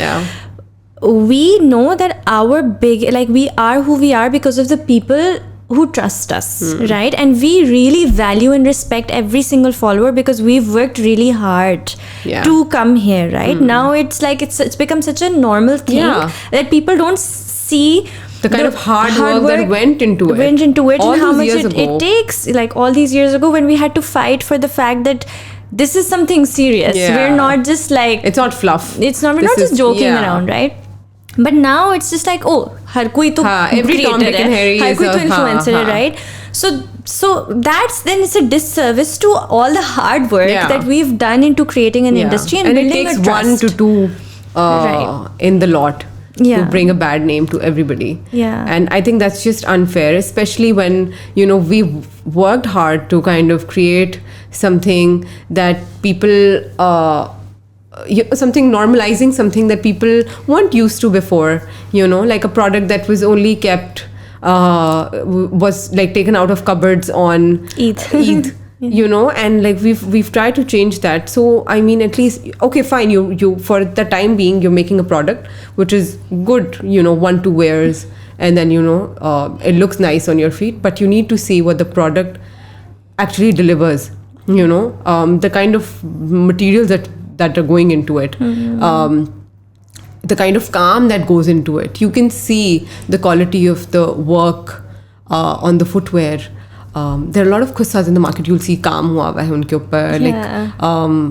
We know that we are who we are because of the people who trust us, right? And we really value and respect every single follower, because we've worked really hard to come here, right? Now it's like it's become such a normal thing that people don't see the kind of hard work that went into it and how much it takes. Like all these years ago, when we had to fight for the fact that this is something serious. We're not just like, it's not fluff. We're not just joking around, right? But now it's just like, हर कोई तो creator है, हर कोई तो influencer है, right? So that's, then it's a disservice to all the hard work that we've done into creating an industry and building a trust. It takes 1 to 2 in the lot to bring a bad name to everybody. And I think that's just unfair, especially when we've worked hard to kind of create something that people something normalizing, something that people weren't used to before, like a product that was only kept was like taken out of cupboards on Eid. you know, and like we've tried to change that. So I mean, at least, okay, fine, you for the time being you're making a product which is good, you know, 1-2 wears, and then, you know, it looks nice on your feet, but you need to see what the product actually delivers, you know, the kind of materials that are going into it, the kind of calm that goes into it. You can see the quality of the work on the footwear. There are a lot of kussas in the market. You'll see काम हुआ हुआ है उनके ऊपर, like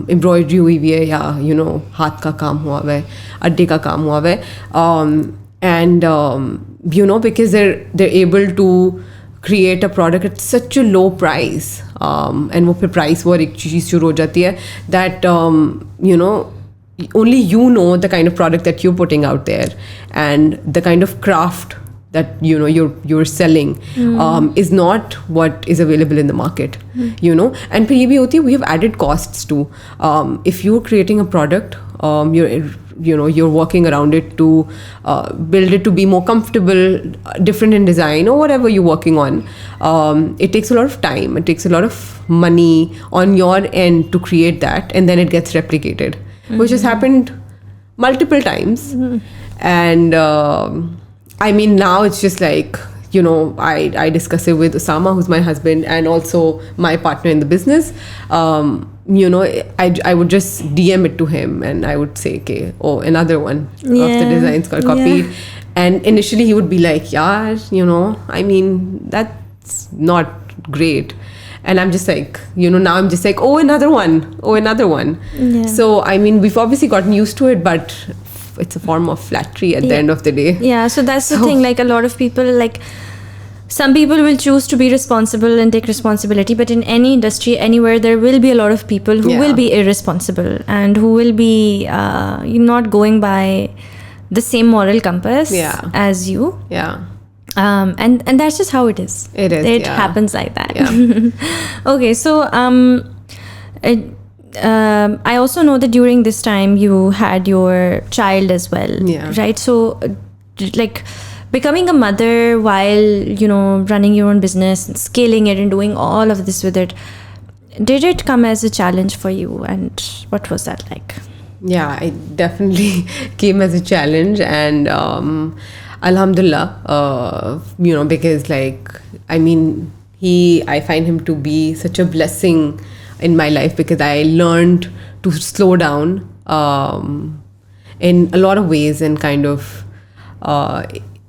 embroidery हुई हुई है, या you know, हाथ का काम हुआ हुआ है, अड्डे का काम हुआ हुआ है, and you know, because they're able to create a product at such a low price, and वो फिर price war एक चीज़ शुरू हो जाती है, that you know, only you know the kind of product that you're putting out there, and the kind of craft that, you know, you're selling is not what is available in the market, you know. And फिर ये भी होती है, we have added costs too. If you're creating a product, you're working around it to build it to be more comfortable, different in design, or whatever you're working on. It takes a lot of time, it takes a lot of money on your end to create that, and then it gets replicated, which has happened multiple times. And I mean, now it's just like, you know, I discuss it with Osama, who's my husband, and also my partner in the business. You know, I would just DM it to him, and I would say, okay, oh, another one of the designs got copied. Yeah. And initially he would be like, yeah, you know, I mean, that's not great. And I'm just like, you know, now I'm just like, oh, another one. Yeah. So, I mean, we've obviously gotten used to it, but it's a form of flattery at the end of the day. Yeah, so that's the thing. Like, a lot of people, like, some people will choose to be responsible and take responsibility, but in any industry, anywhere, there will be a lot of people who will be irresponsible and who will be not going by the same moral compass as you. Yeah. And that's just how it is. It happens like that. Yeah. Okay, so I also know that during this time you had your child as well, right? So like becoming a mother while, you know, running your own business and scaling it and doing all of this with it, did it come as a challenge for you, and what was that like? Yeah, it definitely came as a challenge, and Alhamdulillah, you know, because like, I mean, I find him to be such a blessing in my life, because I learned to slow down in a lot of ways, and kind of,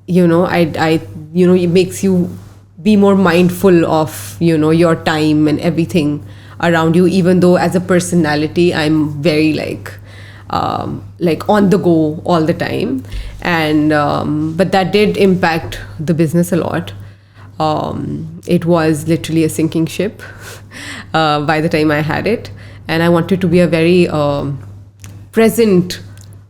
you know, you know, it makes you be more mindful of, you know, your time and everything around you, even though as a personality, I'm very like on the go all the time. And, but that did impact the business a lot. It was literally a sinking ship by the time I had it. And I wanted to be a very present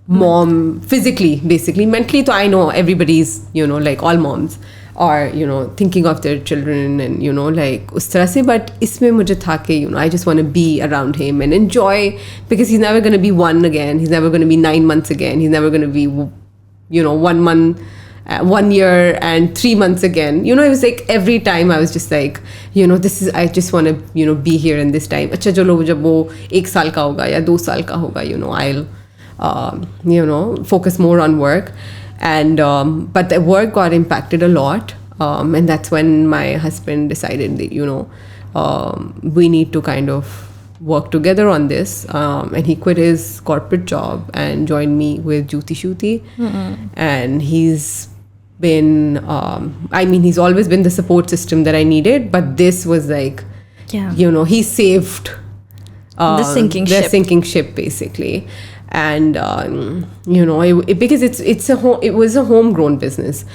mom, physically, basically. Mentally, so I know everybody's, you know, like all moms are, you know, thinking of their children and, you know, like us tarah se, but isme mujhe tha ke, you know, I just want to be around him and enjoy, because he's never going to be 1 again. He's never going to be 9 months again. He's never going to be, you know, 1 month, 1 year and 3 months again. You know, it was like every time I was just like, you know, I just want to, you know, be here in this time. Acha chalo jab wo 1 saal ka hoga ya 2 saal ka hoga, you know, I'll, you know, focus more on work. And but the work got impacted a lot, and that's when my husband decided that, you know, we need to kind of work together on this, and he quit his corporate job and joined me with JootiShooti. And he's been I mean, he's always been the support system that I needed, but this was like, you know, he saved the sinking ship basically. And you know, because it was a homegrown business.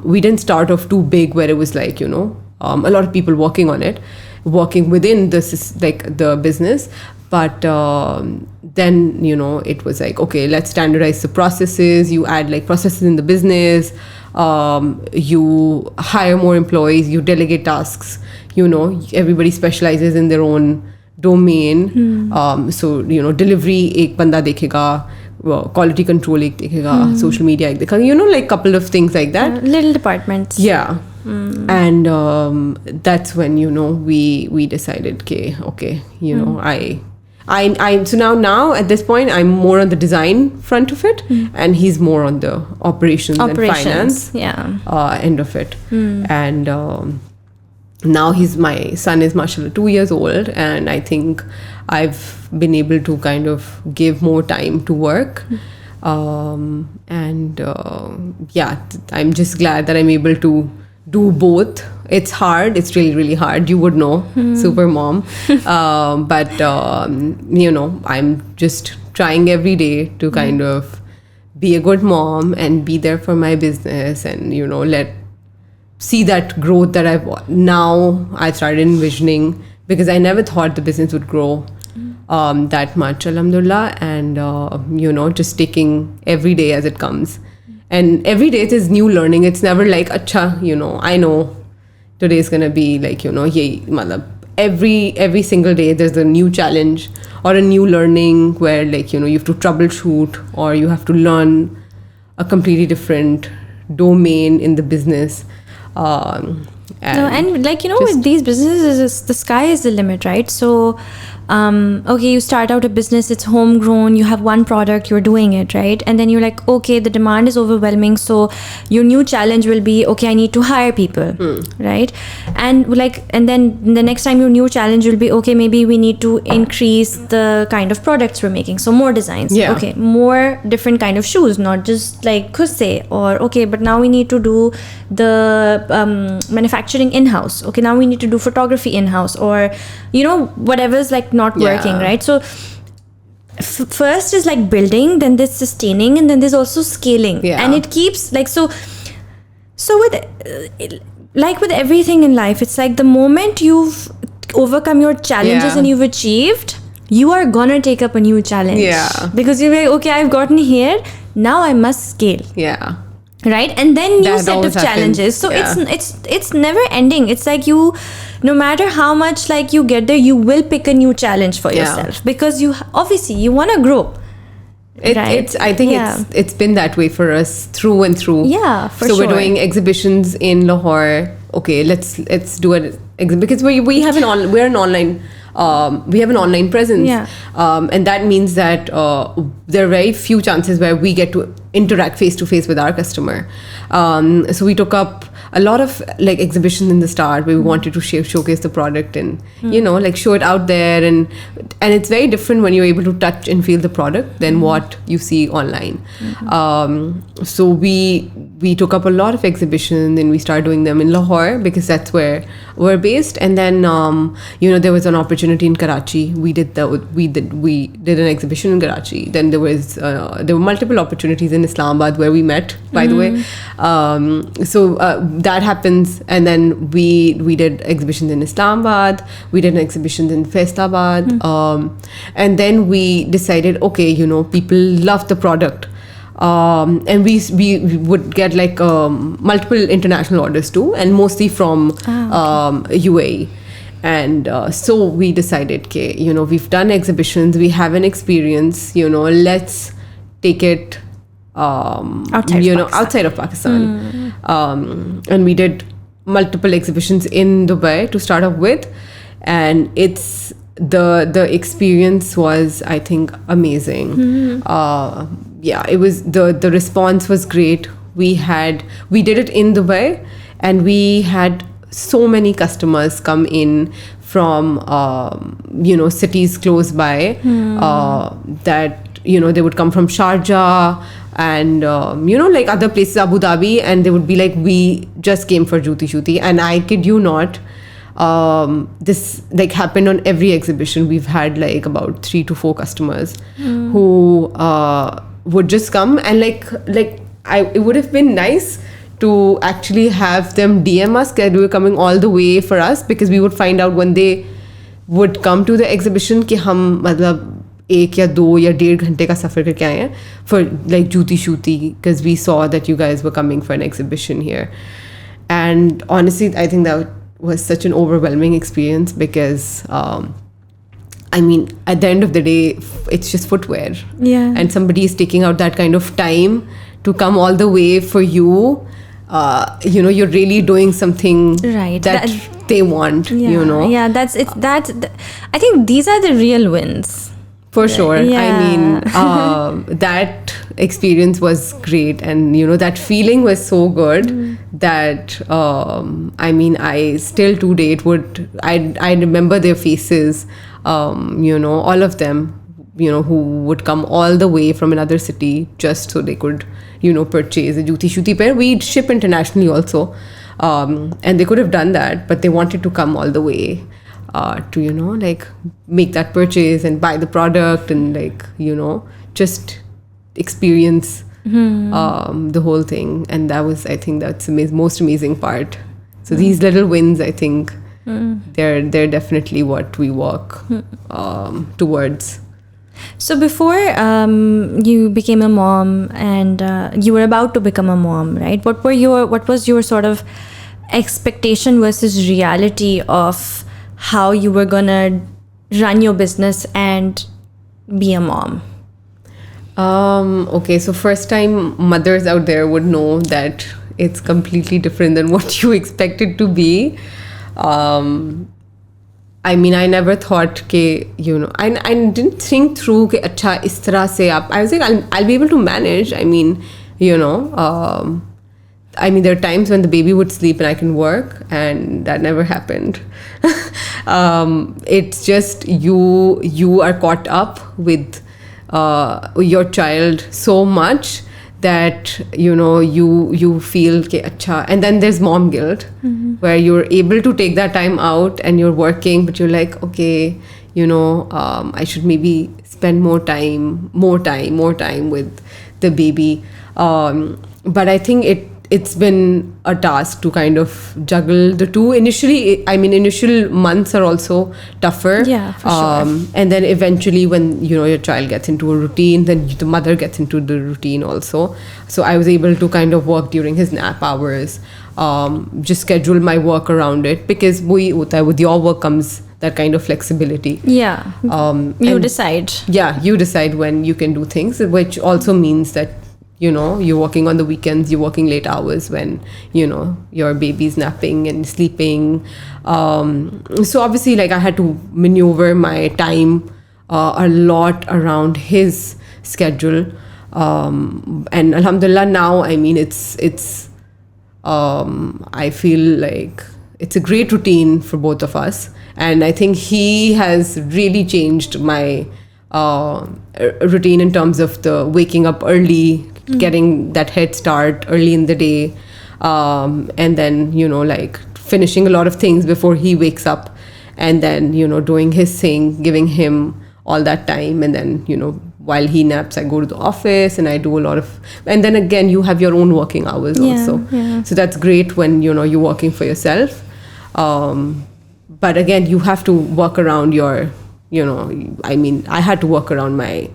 We didn't start off too big where it was like, you know, a lot of people working on it, working within the business. But then, you know, it was like, okay, let's standardize the processes. You add like processes in the business. You hire more employees. You delegate tasks. You know, everybody specializes in their own domain. So, you know, delivery ek banda dekhega, quality control ek dekhega, social media ek dekhega, you know, like couple of things like that. Little departments. Yeah. And that's when, we decided, okay, I so now at this point I'm more on the design front of it, and he's more on the operations and finance end of it. And now my son is mashallah 2 years old, and I think I've been able to kind of give more time to work. I'm just glad that I'm able to do both. It's hard. It's really, really hard. You would know, super mom. But I'm just trying every day to kind of be a good mom and be there for my business, and, see that growth that I started envisioning, because I never thought the business would grow that much, alhamdulillah. And, just taking every day as it comes. And every day it is new learning. It's never like, acha, I know today is going to be like, every single day there's a new challenge or a new learning where, like, you have to troubleshoot, or you have to learn a completely different domain in the with these businesses, the sky is the limit, right? So you start out a business, it's homegrown, you have one product, you're doing it, right? And then you're like, okay, the demand is overwhelming, so your new challenge will be, okay, I need to hire people, right? And then the next time your new challenge will be, okay, maybe we need to increase the kind of products we're making, so more designs, okay, more different kind of shoes, not just like khusse, or okay, but now we need to do the manufacturing in-house, okay, now we need to do photography in-house, or whatever's like not working, right? So first is like building, then there's sustaining, and then there's also scaling, and it keeps like so with with everything in life, it's like the moment you've overcome your challenges and you've achieved, you are gonna take up a new challenge, because you're like, okay, I've gotten here, now I must scale, right? And then new set of challenges. So it's never ending. It's like no matter how much like you get there, you will pick a new challenge for yourself, because you obviously want to grow. It's been that way for us through and through. Yeah, for sure. So we're doing exhibitions in Lahore. Okay, let's do it because we have an online presence, and that means that there are very few chances where we get to interact face to face with our customer. So we took up a lot of like exhibitions in the start where we wanted to showcase the product and like show it out there, and it's very different when you're able to touch and feel the product than what you see online. So we took up a lot of exhibitions, and we started doing them in Lahore because that's where we're based. And then there was an opportunity in Karachi. We did an exhibition in Karachi. Then there were multiple opportunities in Islamabad where we met, by the way. So that happens, and then we did exhibitions in Islamabad. We did exhibitions in Faistabad, and then we decided, okay, people love the product. And we would get like multiple international orders too, and mostly from UAE. And so we decided, okay, we've done exhibitions, we have an experience, let's take it outside of Pakistan. And we did multiple exhibitions in Dubai to start off with, and it's the experience was, I think, amazing. It was the response was great. We did it in Dubai, and we had so many customers come in from cities close by, that they would come from Sharjah and like other places, Abu Dhabi, and they would be like, we just came for JootiShooti. And I kid you not, this like happened on every exhibition. We've had like about 3 to 4 customers who would just come, and it would have been nice to actually have them DM us that they were coming all the way for us, because we would find out when they would come to the exhibition कि हम मतलब 1 या 2 या 1.5 घंटे का सफर करके आए हैं for like JootiShooti, because we saw that you guys were coming for an exhibition here. And honestly, I think that was such an overwhelming experience, because I mean, at the end of the day, it's just footwear. Yeah. And somebody is taking out that kind of time to come all the way for you. you're really doing something Right. that they want, Yeah, I think these are the real wins. For sure. Yeah. I mean, that experience was great, and that feeling was so good that I mean, I still to date I remember their faces, all of them, who would come all the way from another city just so they could purchase a JootiShooti pair. We'd ship internationally also, and they could have done that, but they wanted to come all the way to like make that purchase and buy the product and like just experience the whole thing. And that was, I think that's the most amazing part. So these little wins, I think they're definitely what we work towards. So before you became a mom and you were about to become a mom, right? What was your sort of expectation versus reality of how you were gonna run your business and be a mom? Okay, so first time mothers out there would know that it's completely different than what you expect it to be. I mean, I never thought I didn't think through कि अच्छा इस तरह से आप. I was like, I'll be able to manage. I mean, I mean, there are times when the baby would sleep and I can work, and that never happened. It's just you are caught up with your child so much that you feel ke acha, and then there's mom guilt, where you're able to take that time out and you're working, but you're like, okay, I should maybe spend more time with the baby. But I think it's been a task to kind of juggle the two. Initially, I mean, initial months are also tougher. Yeah, for sure. And then eventually when, your child gets into a routine, then the mother gets into the routine also. So I was able to kind of work during his nap hours, just schedule my work around it, because with your work comes that kind of flexibility. Yeah. You decide. Yeah, you decide when you can do things, which also means that you're working on the weekends, you're working late hours when, your baby's napping and sleeping. So obviously, like, I had to maneuver my time a lot around his schedule. And alhamdulillah, now, I mean, it's I feel like it's a great routine for both of us. And I think he has really changed my routine in terms of the waking up early, getting that head start early in the day, and then like finishing a lot of things before he wakes up, and then doing his thing, giving him all that time, and then while he naps I go to the office and I do a lot of, and then again you have your own working hours also. So that's great when you're working for yourself, but again you have to work around your I mean, I had to work around my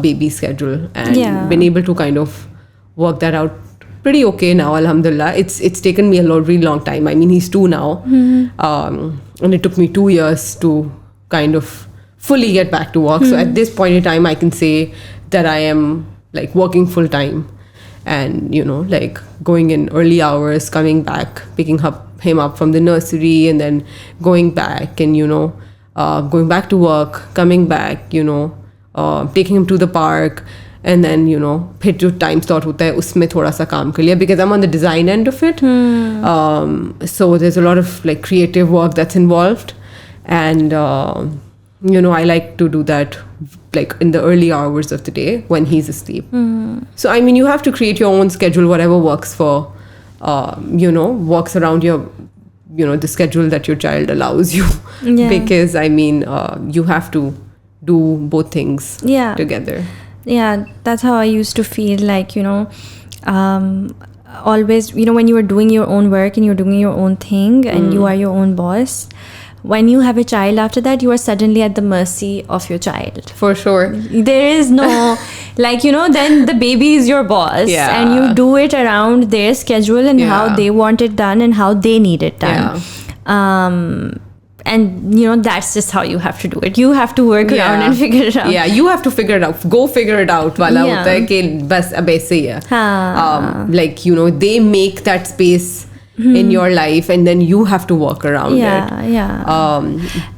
baby schedule, and been able to kind of work that out pretty okay now, alhamdulillah. It's taken me a really long time. I mean, he's 2 now, and it took me 2 years to kind of fully get back to work. So at this point in time I can say that I am like working full time, and like going in early hours, coming back, picking him up from the nursery, and then going back, and going back to work, coming back, taking him to the park, and then फिर जो time slot होता है उसमें थोड़ा सा काम कर लिया, because I'm on the design end of it. So there's a lot of like creative work that's involved, and I like to do that like in the early hours of the day when he's asleep. So I mean, you have to create your own schedule, whatever works for works around your the schedule that your child allows you. Because I mean, you have to do both things together. Yeah, that's how I used to feel, like always, when you are doing your own work and you're doing your own thing and you are your own boss, when you have a child, after that you are suddenly at the mercy of your child. For sure. There is no like then the baby is your boss, and you do it around their schedule and how they want it done and how they need it done. and that's just how you have to do it. You have to work around and figure it out. Yeah, you have to figure it out. Go figure it out. Wala hota hai ki bas ab aise hi hai. Like, they make that space in your life, and then you have to work around it.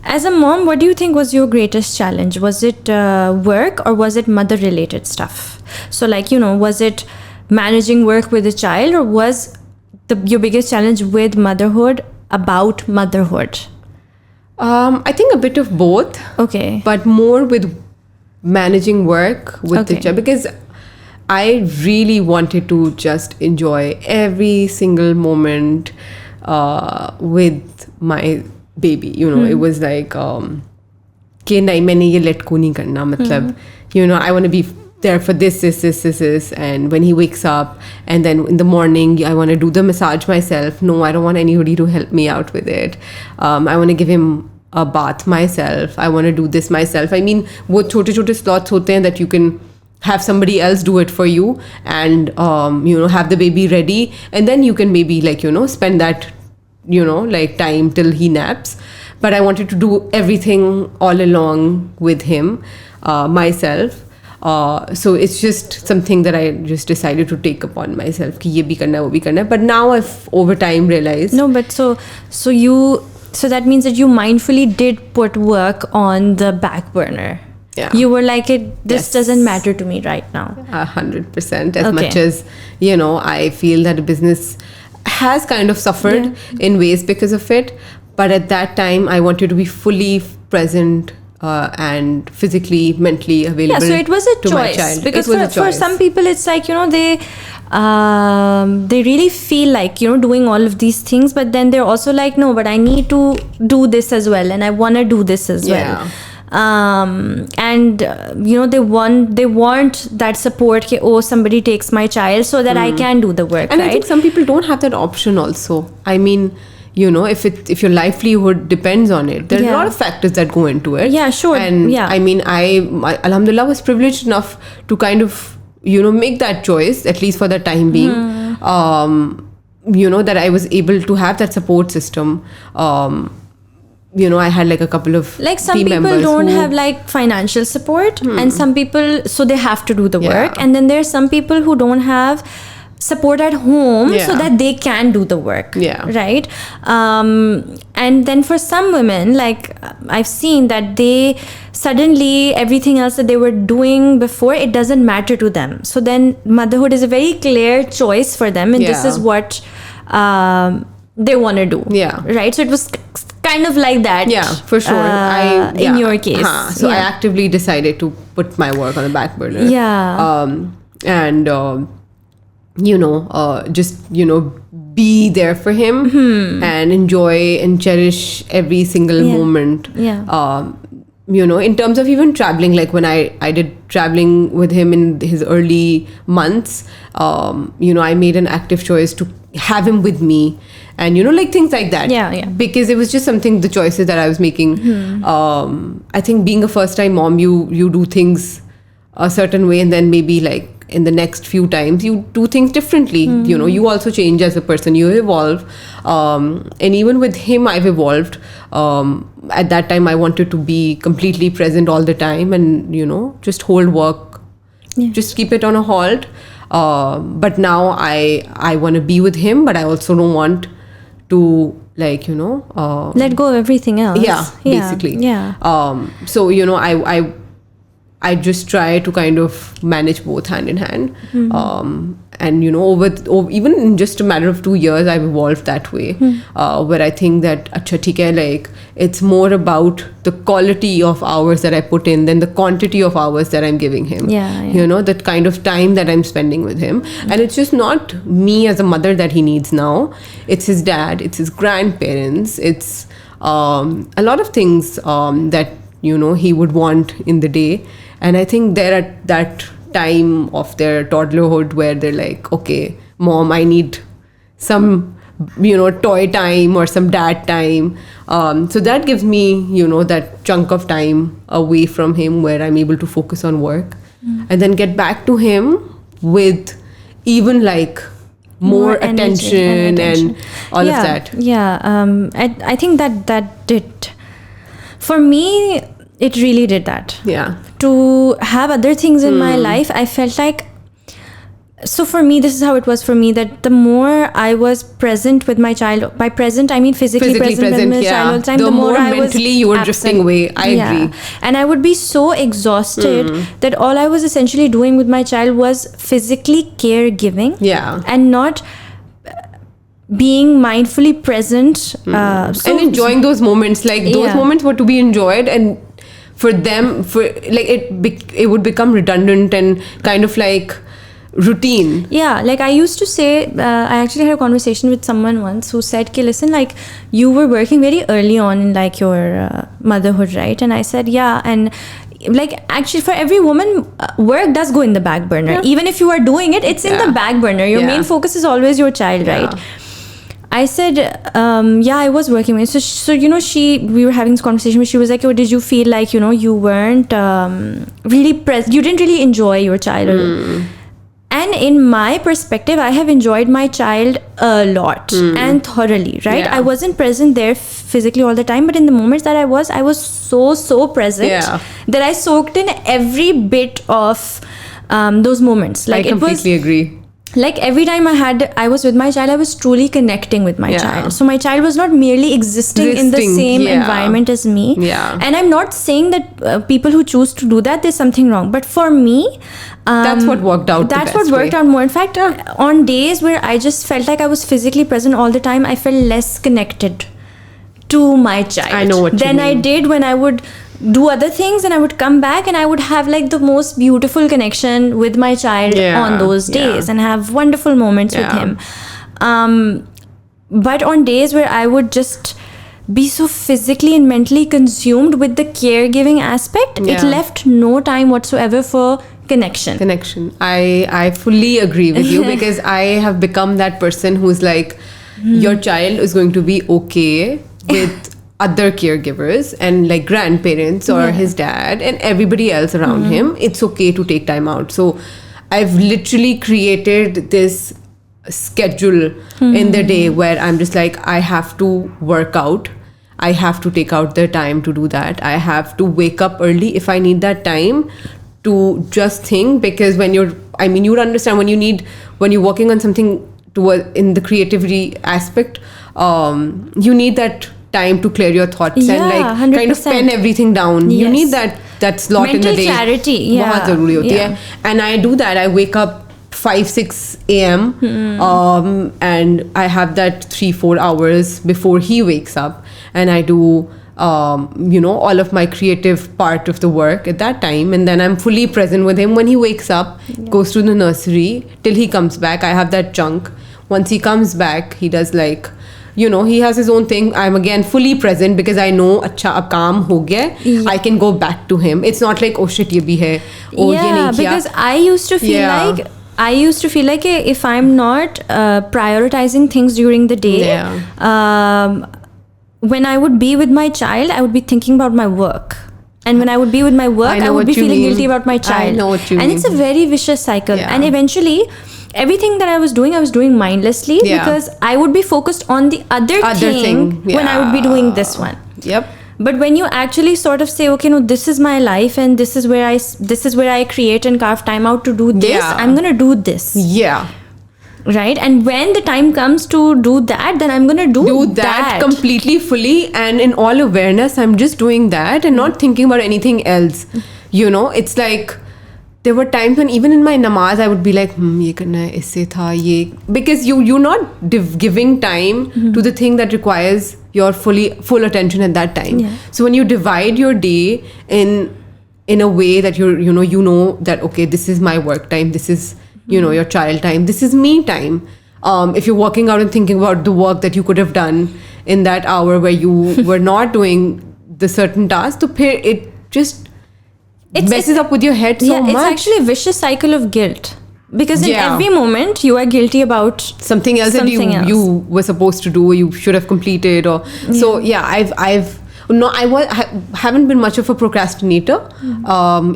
As a mom, what do you think was your greatest challenge? Was it work, or was it mother related stuff? So like, was it managing work with a child, or was your biggest challenge with motherhood about motherhood? I think a bit of both. Okay. But more with managing work with the child, because I really wanted to just enjoy every single moment with my baby. It was like, कि नहीं मैंने ये let go नहीं करना, मतलब, I want to be there for this, and when he wakes up, and then in the morning I want to do the massage myself. No, I don't want anybody to help me out with it. I want to give him a bath myself. I want to do this myself. I mean, wo छोटे slots होते हैं that you can have somebody else do it for you, and have the baby ready, and then you can maybe like spend that like time till he naps. But I wanted to do everything all along with him myself. So it's just something that I just decided to take upon myself कि ये भी करना है वो भी करना है. But now I've over time realized. No, but so that means that you mindfully did put work on the back burner. Yeah. You were like, this doesn't matter to me right now. 100%. As much as I feel that the business has kind of suffered in ways because of it, but at that time I wanted to be fully present and physically, mentally available. Yeah, so it was a to choice. My child. Because for some people, it's like they really feel like doing all of these things, but then they're also like, no, but I need to do this as well, and I want to do this as well. And they want that support कि, somebody takes my child so that I can do the work. And right? I think some people don't have that option also. I mean, if your livelihood depends on it, there are a lot of factors that go into it. Yeah, sure. And I mean, I alhamdulillah was privileged enough to kind of make that choice, at least for the time being. That I was able to have that support system. I had like a couple of like some team people members don't have like financial support, and some people, so they have to do the work, Yeah. and then there's some people who don't have support at home so that they can do the work. Right. And then for some women, like I've seen that they suddenly everything else that they were doing before, it doesn't matter to them. So then motherhood is a very clear choice for them, and this is what they want to do. Right. So it was kind of like that. Yeah, for sure. In your case. So I actively decided to put my work on the back burner. And just be there for him and enjoy and cherish every single moment. In terms of even traveling, like when I did traveling with him in his early months, I made an active choice to have him with me, and like things like that. Because it was just something, the choices that I was making. I think being a first time mom, you do things a certain way, and then maybe like in the next few times you do things differently. You also change as a person, you evolve, and even with him I've evolved. At that time I wanted to be completely present all the time, and just hold work, just keep it on a halt. But now I want to be with him, but I also don't want to like let go of everything else. Basically. So I just try to kind of manage both hand in hand. And over even in just a matter of 2 years I've evolved that way, where I think that acha theek hai, like it's more about the quality of hours that I put in than the quantity of hours that I'm giving him. That kind of time that I'm spending with him. And it's just not me as a mother that he needs now, it's his dad, it's his grandparents, it's a lot of things that he would want in the day. And I think they're at that time of their toddlerhood where they're like, okay, mom, I need some, toy time or some dad time. So that gives me, that chunk of time away from him where I'm able to focus on work and then get back to him with even like more attention and all of that. I think that did For me, it really did that. Yeah. To have other things in my life, I felt like, so for me, this is how it was for me, that the more I was present with my child, by present I mean physically present with my child all the time, the more I was mentally you were absent. drifting away. I agree. And I would be so exhausted that all I was essentially doing with my child was physically caregiving, and not being mindfully present, and enjoying those moments. Like those moments were to be enjoyed, and for them, it would become redundant and kind of like routine. Yeah, like I used to say, I actually had a conversation with someone once who said, "Ki, listen, like you were working very early on in like your motherhood, right?" And I said, yeah, and like actually for every woman, work does go in the back burner. Even if you are doing it, it's in the back burner. Your main focus is always your child, right? I said, I was working with, so you know, we were having this conversation where she was like, oh, did you feel like, you know, you weren't really you didn't really enjoy your child? And in my perspective, I have enjoyed my child a lot and thoroughly, right? I wasn't present there physically all the time, but in the moments that I was so present that I soaked in every bit of those moments. Like, I completely agree. Like every time I was with my child, I was truly connecting with my child. So my child was not merely existing in the same environment as me. And I'm not saying that people who choose to do that, there's something wrong. But for me, that's what worked out. That's what worked out more. In fact, on days where I just felt like I was physically present all the time, I felt less connected to my child. I know what you mean. Than I did when I would do other things, and I would come back and I would have like the most beautiful connection with my child on those days and have wonderful moments with him. But on days where I would just be so physically and mentally consumed with the caregiving aspect, it left no time whatsoever for connection. I fully agree with you because I have become that person who's like, your child is going to be okay with other caregivers and like grandparents or his dad and everybody else around him. It's okay to take time out. So I've literally created this schedule in the day where I'm just like, I have to work out. I have to take out the time to do that. I have to wake up early if I need that time to just think, because when you would understand when you're working on something in the creativity aspect, you need that time to clear your thoughts and like 100%. Kind of pen everything down. You need that slot mental in the day. Clarity. बहुत ज़रूरी होती है. And I do that. I wake up 5-6 a.m. And I have that 3-4 hours before he wakes up, and I do all of my creative part of the work at that time, and then I'm fully present with him when he wakes up, goes to the nursery till he comes back. I have that chunk. Once he comes back, he does like, he has his own thing. I'm again fully present because I know acha ab kaam ho gaya. I can go back to him. It's not like, oh shit, ye bhi hai. Oh, ye nahi kiya. Because I used to feel like if I'm not prioritizing things during the day, when I would be with my child, I would be thinking about my work. And when I would be with my work, I would be feeling guilty about my child. I know what you mean. And it's a very vicious cycle. And eventually, everything that I was doing mindlessly because I would be focused on the other thing when I would be doing this one. Yep. But when you actually sort of say, okay, no, this is my life and this is where I create and carve time out to do this, I'm going to do this. Yeah. Right? And when the time comes to do that, then I'm going to do that completely, fully, and in all awareness. I'm just doing that and not thinking about anything else. It's like, there were times when even in my namaz, I would be like, ye karna hai, isse tha, ye. Because you're not giving time to the thing that requires your full attention at that time. Yeah. So when you divide your day in a way that you know that, okay, this is my work time, this is, your child time, this is me time. If you're working out and thinking about the work that you could have done in that hour where you were not doing the certain task, it just messes up with your head so much. It's actually a vicious cycle of guilt. Because in every moment, you are guilty about something else that you were supposed to do, or you should have completed. So, I haven't been much of a procrastinator.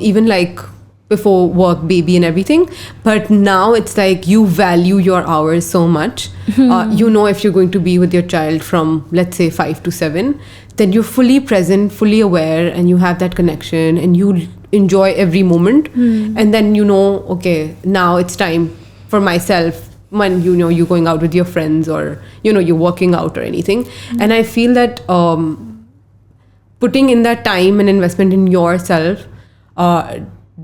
Even like before work, baby and everything. But now it's like you value your hours so much. You know, if you're going to be with your child from, let's say, 5 to 7, then you're fully present, fully aware, and you have that connection and you enjoy every moment. And then you know, okay, now it's time for myself, when you know you're going out with your friends, or you know you're working out or anything. And I feel that putting in that time and investment in yourself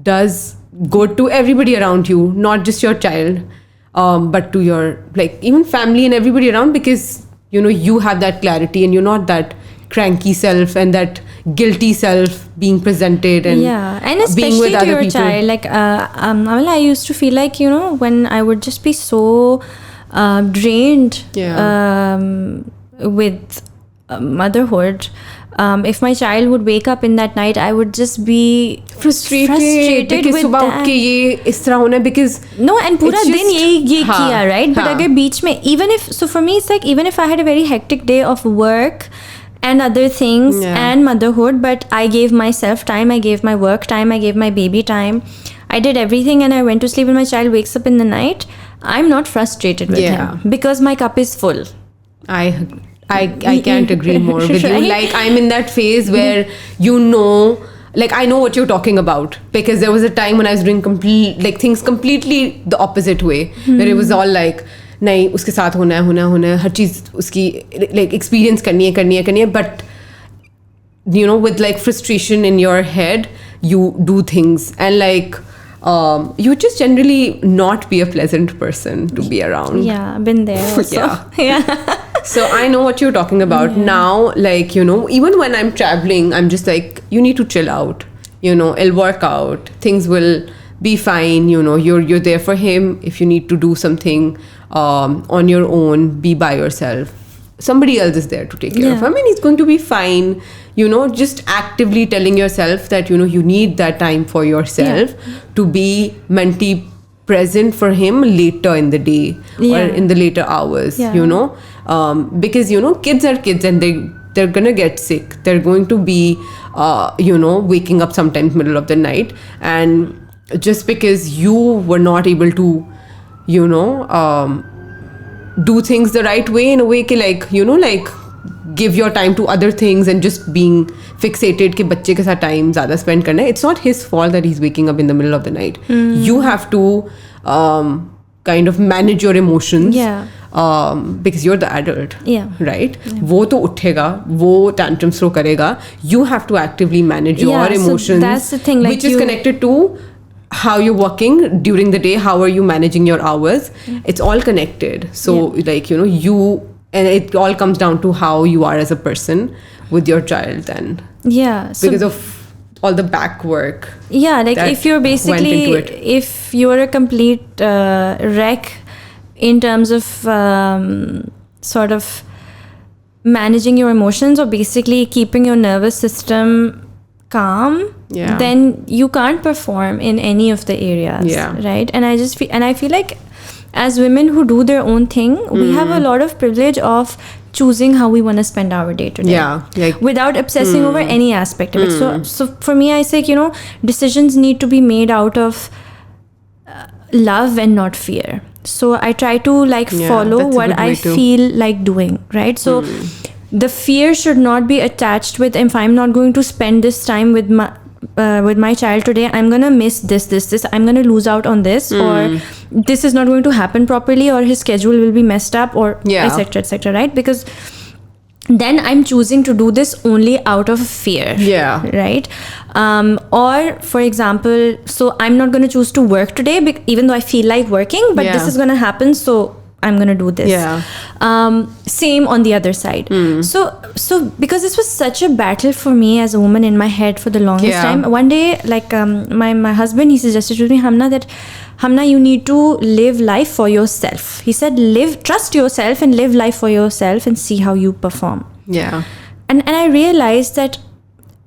does good to everybody around you, not just your child, but to your, like, even family and everybody around, because you know you have that clarity and you're not that cranky self and that guilty self being presented and and especially being with to other your people. child. Like Amal, I used to feel like, you know, when I would just be so drained with motherhood, if my child would wake up in that night, I would just be frustrated because with सुबह उठ that. के ये इस तरह होना है, because No, and पूरा it's दिन just- ये किया, right? But अगर बीच में, even if, so for me it's like, even if I had a very hectic day of work and other things and motherhood, but I gave myself time, I gave my work time, I gave my baby time, I did everything, and I went to sleep, and my child wakes up in the night, I'm not frustrated with him because my cup is full. I can't agree more with you. Right? Like, I'm in that phase where, you know, like, I know what you're talking about, because there was a time when I was doing things completely the opposite way, where it was all like, नहीं उसके साथ होना है, हर चीज़ उसकी like experience करनी है, but you know, with like frustration in your head, you do things, and like you just generally not be a pleasant person to be around. Yeah, been there also. So I know what you're talking about. Now, like, you know, even when I'm traveling, I'm just like, you need to chill out, you know, it'll work out, things will be fine, you know, you're there for him. If you need to do something on your own, be by yourself, somebody else is there to take care of him, and he's going to be fine. You know, just actively telling yourself that, you know, you need that time for yourself to be mentally present for him later in the day or in the later hours, you know, because, you know, kids are kids, and they're gonna get sick, they're going to be you know, waking up sometimes middle of the night, and just because you were not able to, you know, do things the right way, in a way कि, like, you know, like, give your time to other things and just being fixated कि बच्चे के साथ time ज़्यादा spend करना है. It's not his fault that he's waking up in the middle of the night. You have to kind of manage your emotions, because you're the adult, right? वो तो उठेगा, वो tantrums throw करेगा. You have to actively manage your emotions, so that's the thing, like, which is connected to how you're working during the day, how are you managing your hours. It's all connected. So like, you know, and it all comes down to how you are as a person with your child then. So because of all the back work. Like, if you're basically, if you're a complete wreck in terms of sort of managing your emotions, or basically keeping your nervous system calm, then you can't perform in any of the areas, right? And I feel like, as women who do their own thing, we have a lot of privilege of choosing how we want to spend our day to day, like, without obsessing over any aspect of it. So for me, I say, you know, decisions need to be made out of love and not fear. So I try to like follow what I feel like doing, right? So the fear should not be attached with, if I'm not going to spend this time with my child today, I'm gonna miss this, I'm gonna lose out on this, or this is not going to happen properly, or his schedule will be messed up, or etc., right? Because then I'm choosing to do this only out of fear, right? Or for example, so I'm not going to choose to work today, even though I feel like working, but this is going to happen, so I'm going to do this. Same on the other side. So because this was such a battle for me as a woman in my head for the longest time, one day, like my husband, he suggested to me, Hamna, you need to live life for yourself. He said, trust yourself and live life for yourself and see how you perform. And I realized that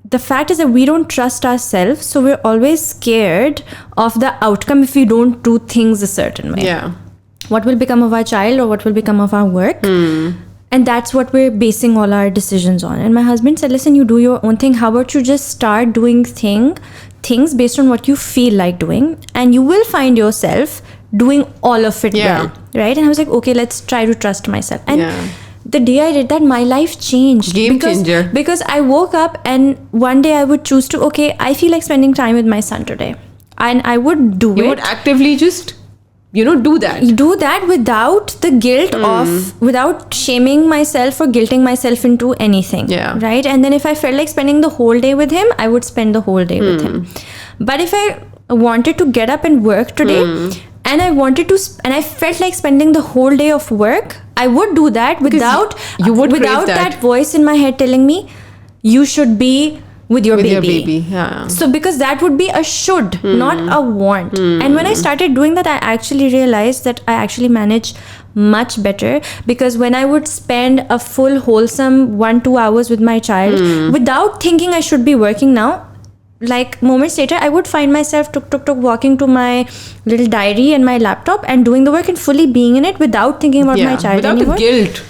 the fact is that we don't trust ourselves, so we're always scared of the outcome if we don't do things a certain way. What will become of our child, or what will become of our work? And that's what we're basing all our decisions on. And my husband said, listen, you do your own thing. How about you just start doing things based on what you feel like doing, and you will find yourself doing all of it well, right? And I was like, okay, let's try to trust myself. And the day I did that, my life changed. Game changer. Because I woke up and one day I would choose to, okay, I feel like spending time with my son today. And I would do it. You would actively just, do that. Do that without the guilt of, without shaming myself or guilting myself into anything. Yeah. Right? And then if I felt like spending the whole day with him, I would spend the whole day with him. But if I wanted to get up and work today, and I wanted to, and I felt like spending the whole day of work, I would do that without that voice in my head telling me, you should be with your baby. Yeah. So because that would be a should, not a want. And when I started doing that, I actually realized that I actually manage much better, because when I would spend a full wholesome 1-2 hours with my child without thinking I should be working now, like moments later I would find myself walking to my little diary and my laptop and doing the work and fully being in it without thinking about my child without anymore. The guilt.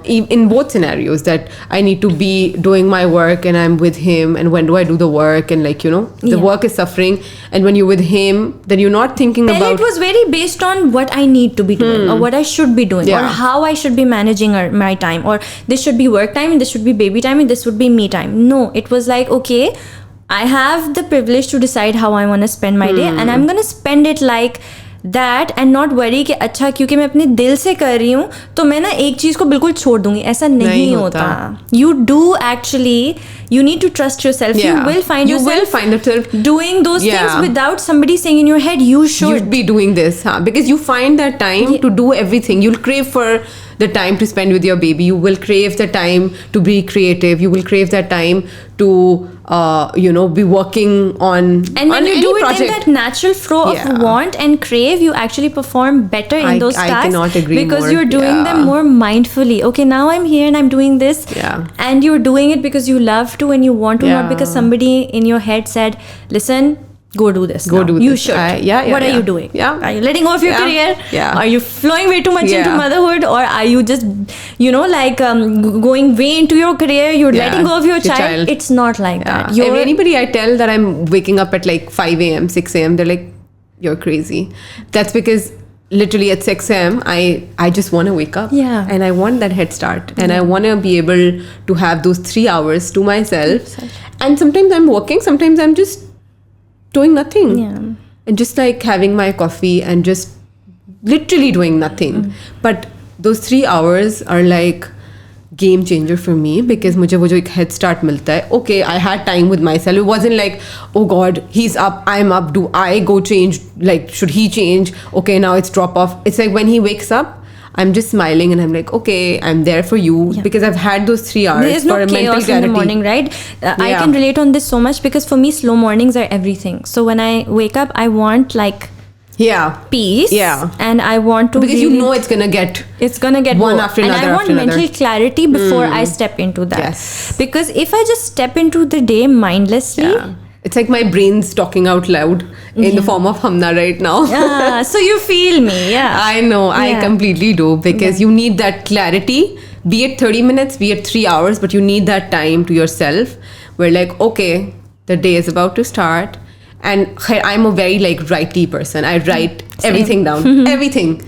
In both scenarios, that I need to be doing my work and I'm with him, and when do I do the work, and the work is suffering, and when you're with him, then you're not thinking then about... it was very based on what I need to be doing or what I should be doing or how I should be managing my time, or this should be work time and this should be baby time and this would be me time. No, it was like, okay, I have the privilege to decide how I want to spend my day, and I'm going to spend it like that and not worry कि अच्छा क्योंकि मैं अपने दिल से कर रही हूँ तो मैं ना एक चीज को बिल्कुल छोड़ दूंगी. ऐसा नहीं होता. You do actually, you need to trust yourself. You will find yourself doing those things without somebody saying in your head you should be doing this, because you find that time to do everything. You'll crave for the time to spend with your baby. You will crave the time to be creative. You will crave that time to be working on and when you do it project. In that natural flow of want and crave, you actually perform better in those tasks. I cannot agree because more. You're doing them more mindfully. Okay, now I'm here and I'm doing this, and you're doing it because you love to and you want to, not because somebody in your head said, listen, go do this. You should. What are you doing? Are you letting go of your career? Are you flowing way too much into motherhood, or are you just going way into your career? You're letting go of your child. It's not like that. If anybody I tell that I'm waking up at like 5 a.m., 6 a.m., they're like, you're crazy. That's because literally at 6 a.m. I just want to wake up, and I want that head start, and I want to be able to have those 3 hours to myself. And sometimes I'm working, sometimes I'm just doing nothing, and just like having my coffee and just literally doing nothing. But those 3 hours are like game changer for me, because मुझे वो जो एक head start मिलता है. Okay, I had time with myself. It wasn't like, oh God, he's up, I'm up, do I go change? Like, should he change? Okay, now it's drop off. It's like when he wakes up, I'm just smiling and I'm like, okay, I'm there for you, because I've had those 3 hours. There's no chaos in the morning, right? I can relate on this so much, because for me, slow mornings are everything. So when I wake up, I want like peace, and I want to, because it's gonna get one more. after another, and I want mental clarity before I step into that. Because if I just step into the day mindlessly, it's like my brain's talking out loud in the form of Hamna right now. So you feel me, I know, I completely do, because you need that clarity, be it 30 minutes, be it 3 hours, but you need that time to yourself where like, okay, the day is about to start. And I'm a very like writey person. I write everything down, everything.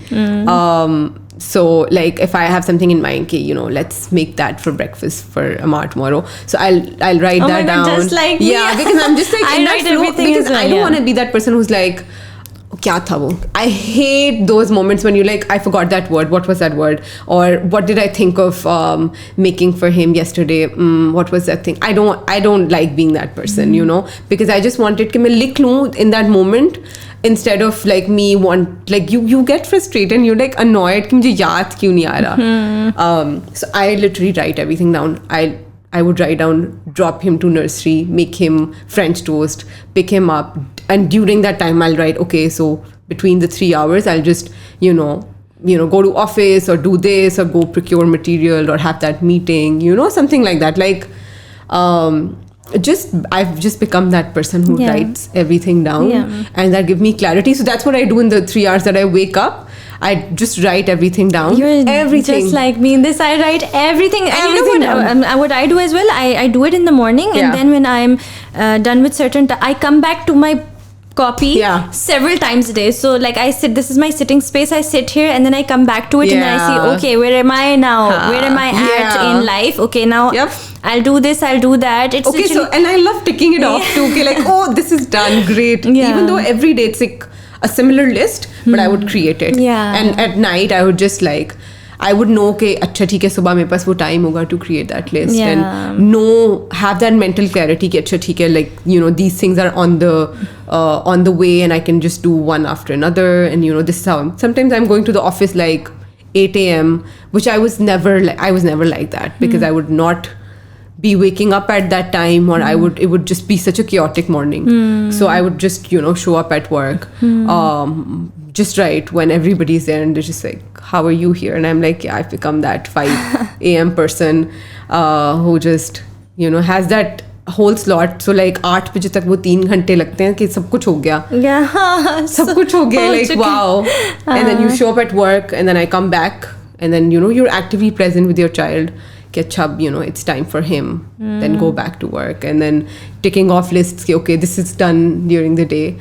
So like if I have something in mind, let's make that for breakfast for Amar tomorrow. So I'll write that down. Just like because I'm just like I write everything because I don't want to be that person who's like, kya tha wo? I hate those moments when you're like, I forgot that word. What was that word? Or what did I think of making for him yesterday? What was that thing? I don't like being that person, because I just wanted कि मैं लिख लूँ in that moment, instead of like you get frustrated and you're like annoyed कि मुझे याद क्यों नहीं आ रहा. So I literally write everything down. I would write down, drop him to nursery, make him French toast, pick him up. And during that time, I'll write, okay, so between the 3 hours, I'll just, go to office or do this or go procure material or have that meeting, something like that. Like, I've just become that person who writes everything down, and that gives me clarity. So that's what I do in the 3 hours that I wake up. I just write everything down. You're everything. just like me in this. I write everything. And you know what I do as well? I do it in the morning, and then when I'm done with I come back to my copy several times a day. So like I sit, this is my sitting space, I sit here and then I come back to it and then I see, okay, where am I now? Where am I at in life? Okay, now I'll do this, I'll do that. It's okay, so and I love ticking it off too. Okay, like, oh, this is done, great. Even though every day it's like a similar list, but I would create it. And at night I would just like, I would know कि अच्छा ठीक है सुबह मेरे पास वो time होगा to create that list and have that mental clarity कि अच्छा ठीक है, like, you know, these things are on the way and I can just do one after another, and you know, this is how sometimes I'm going to the office like 8 a.m. which I was never like that, because I would not be waking up at that time, or it would just be such a chaotic morning. So I would just, you know, show up at work, just right when everybody's there and they're just like, how are you here? And I'm like, yeah, I've become that 5 a.m. person who just, you know, has that whole slot. So like 8 बजे तक वो 3 घंटे लगते हैं कि सब कुछ हो गया. सब कुछ हो गया, like wow. And then you show up at work and then I come back and then, you know, you're actively present with your child. You know, it's time for him. Then go back to work and then ticking off lists. Okay, this is done during the day.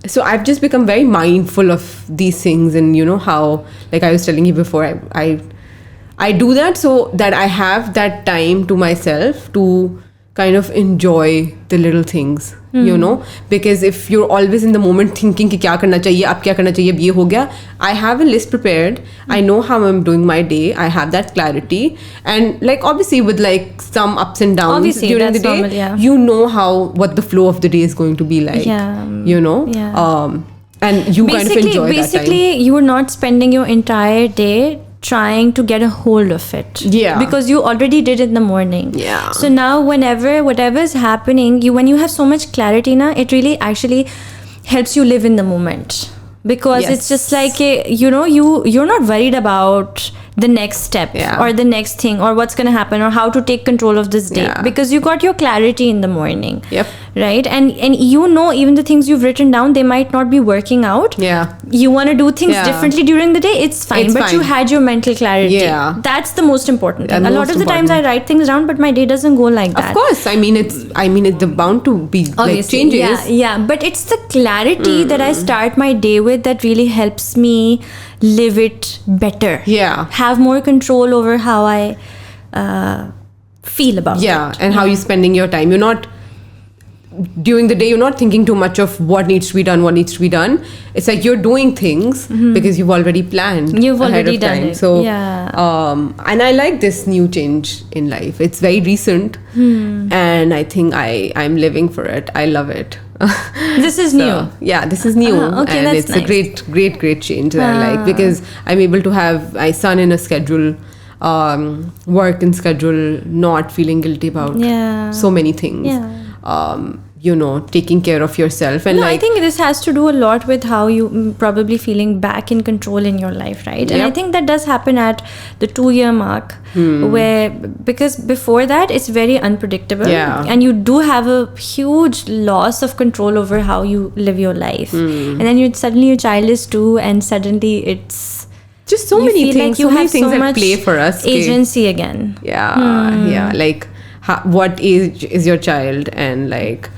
So I've just become very mindful of these things, and you know how, like I was telling you before, I do that so that I have that time to myself to kind of enjoy the little things, you know, because if you're always in the moment thinking कि क्या करना चाहिए, अब क्या करना चाहिए, अब ये हो गया, I have a list prepared. I know how I'm doing my day. I have that clarity, and like obviously with like some ups and downs during the day, normal, you know what the flow of the day is going to be like, you know, and you kind of enjoy that time. Basically, you are not spending your entire day trying to get a hold of it, because you already did it in the morning. So now whatever is happening, when you have so much clarity now, it really actually helps you live in the moment, because it's just like, you know, you're not worried about the next step or the next thing or what's going to happen or how to take control of this day, because you got your clarity in the morning. Right? And you know, even the things you've written down, they might not be working out. You want to do things differently during the day, it's fine, but you had your mental clarity. That's the most important thing. A lot of the times I write things down, but my day doesn't go like that. Of course, I mean it's bound to be like changes. But it's the clarity that I start my day with that really helps me live it better. Have more control over how I feel about it. And how you're spending your time. You're not, during the day, you're not thinking too much of what needs to be done. It's like you're doing things because you've already planned. You've already done it. So, and I like this new change in life. It's very recent, and I think I'm living for it. I love it. This is new. This is new, okay, and that's it's nice. a great change that I like, because I'm able to have my son in a schedule, work in schedule, not feeling guilty about so many things. You know, taking care of yourself. And I think this has to do a lot with how you probably feeling back in control in your life, right? And I think that does happen at the 2-year mark, where, because before that it's very unpredictable, and you do have a huge loss of control over how you live your life. And then suddenly your child is 2, and suddenly it's just so many things, like so many things at play for us. Agency again. Like what age is your child, and like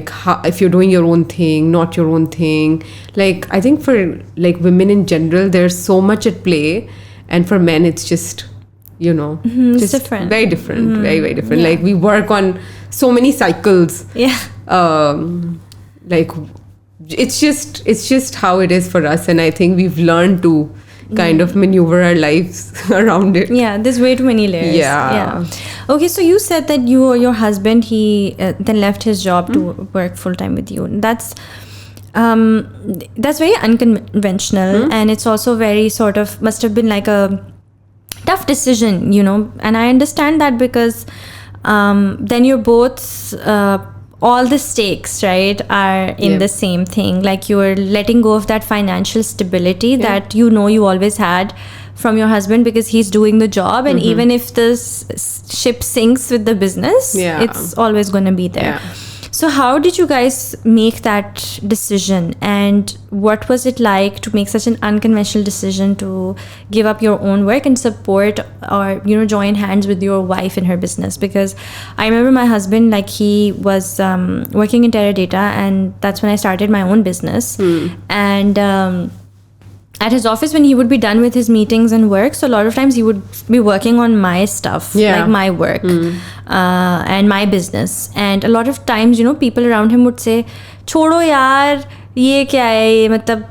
how, if you're doing your own thing, not your own thing. Like I think for like women in general, there's so much at play, and for men it's just, you know, just different. Very different, very different. Like we work on so many cycles. Like it's just how it is for us, and I think we've learned to kind of maneuver our lives around it. There's way too many layers. Okay, so you said that your husband, he then left his job to work full time with you. That's very unconventional, and it's also very sort of must have been like a tough decision, you know. And I understand that, because then you're both all the stakes, right, are in the same thing. Like you're letting go of that financial stability that you know you always had from your husband, because he's doing the job, and even if the ship sinks with the business, it's always going to be there. So how did you guys make that decision, and what was it like to make such an unconventional decision to give up your own work and support or join hands with your wife in her business? Because I remember my husband, like, he was working in Teradata, and that's when I started my own business. And at his office, when he would be done with his meetings and work, so a lot of times he would be working on my stuff, like my work and my business. And a lot of times, people around him would say, छोड़ो यार, ये क्या है, मतलब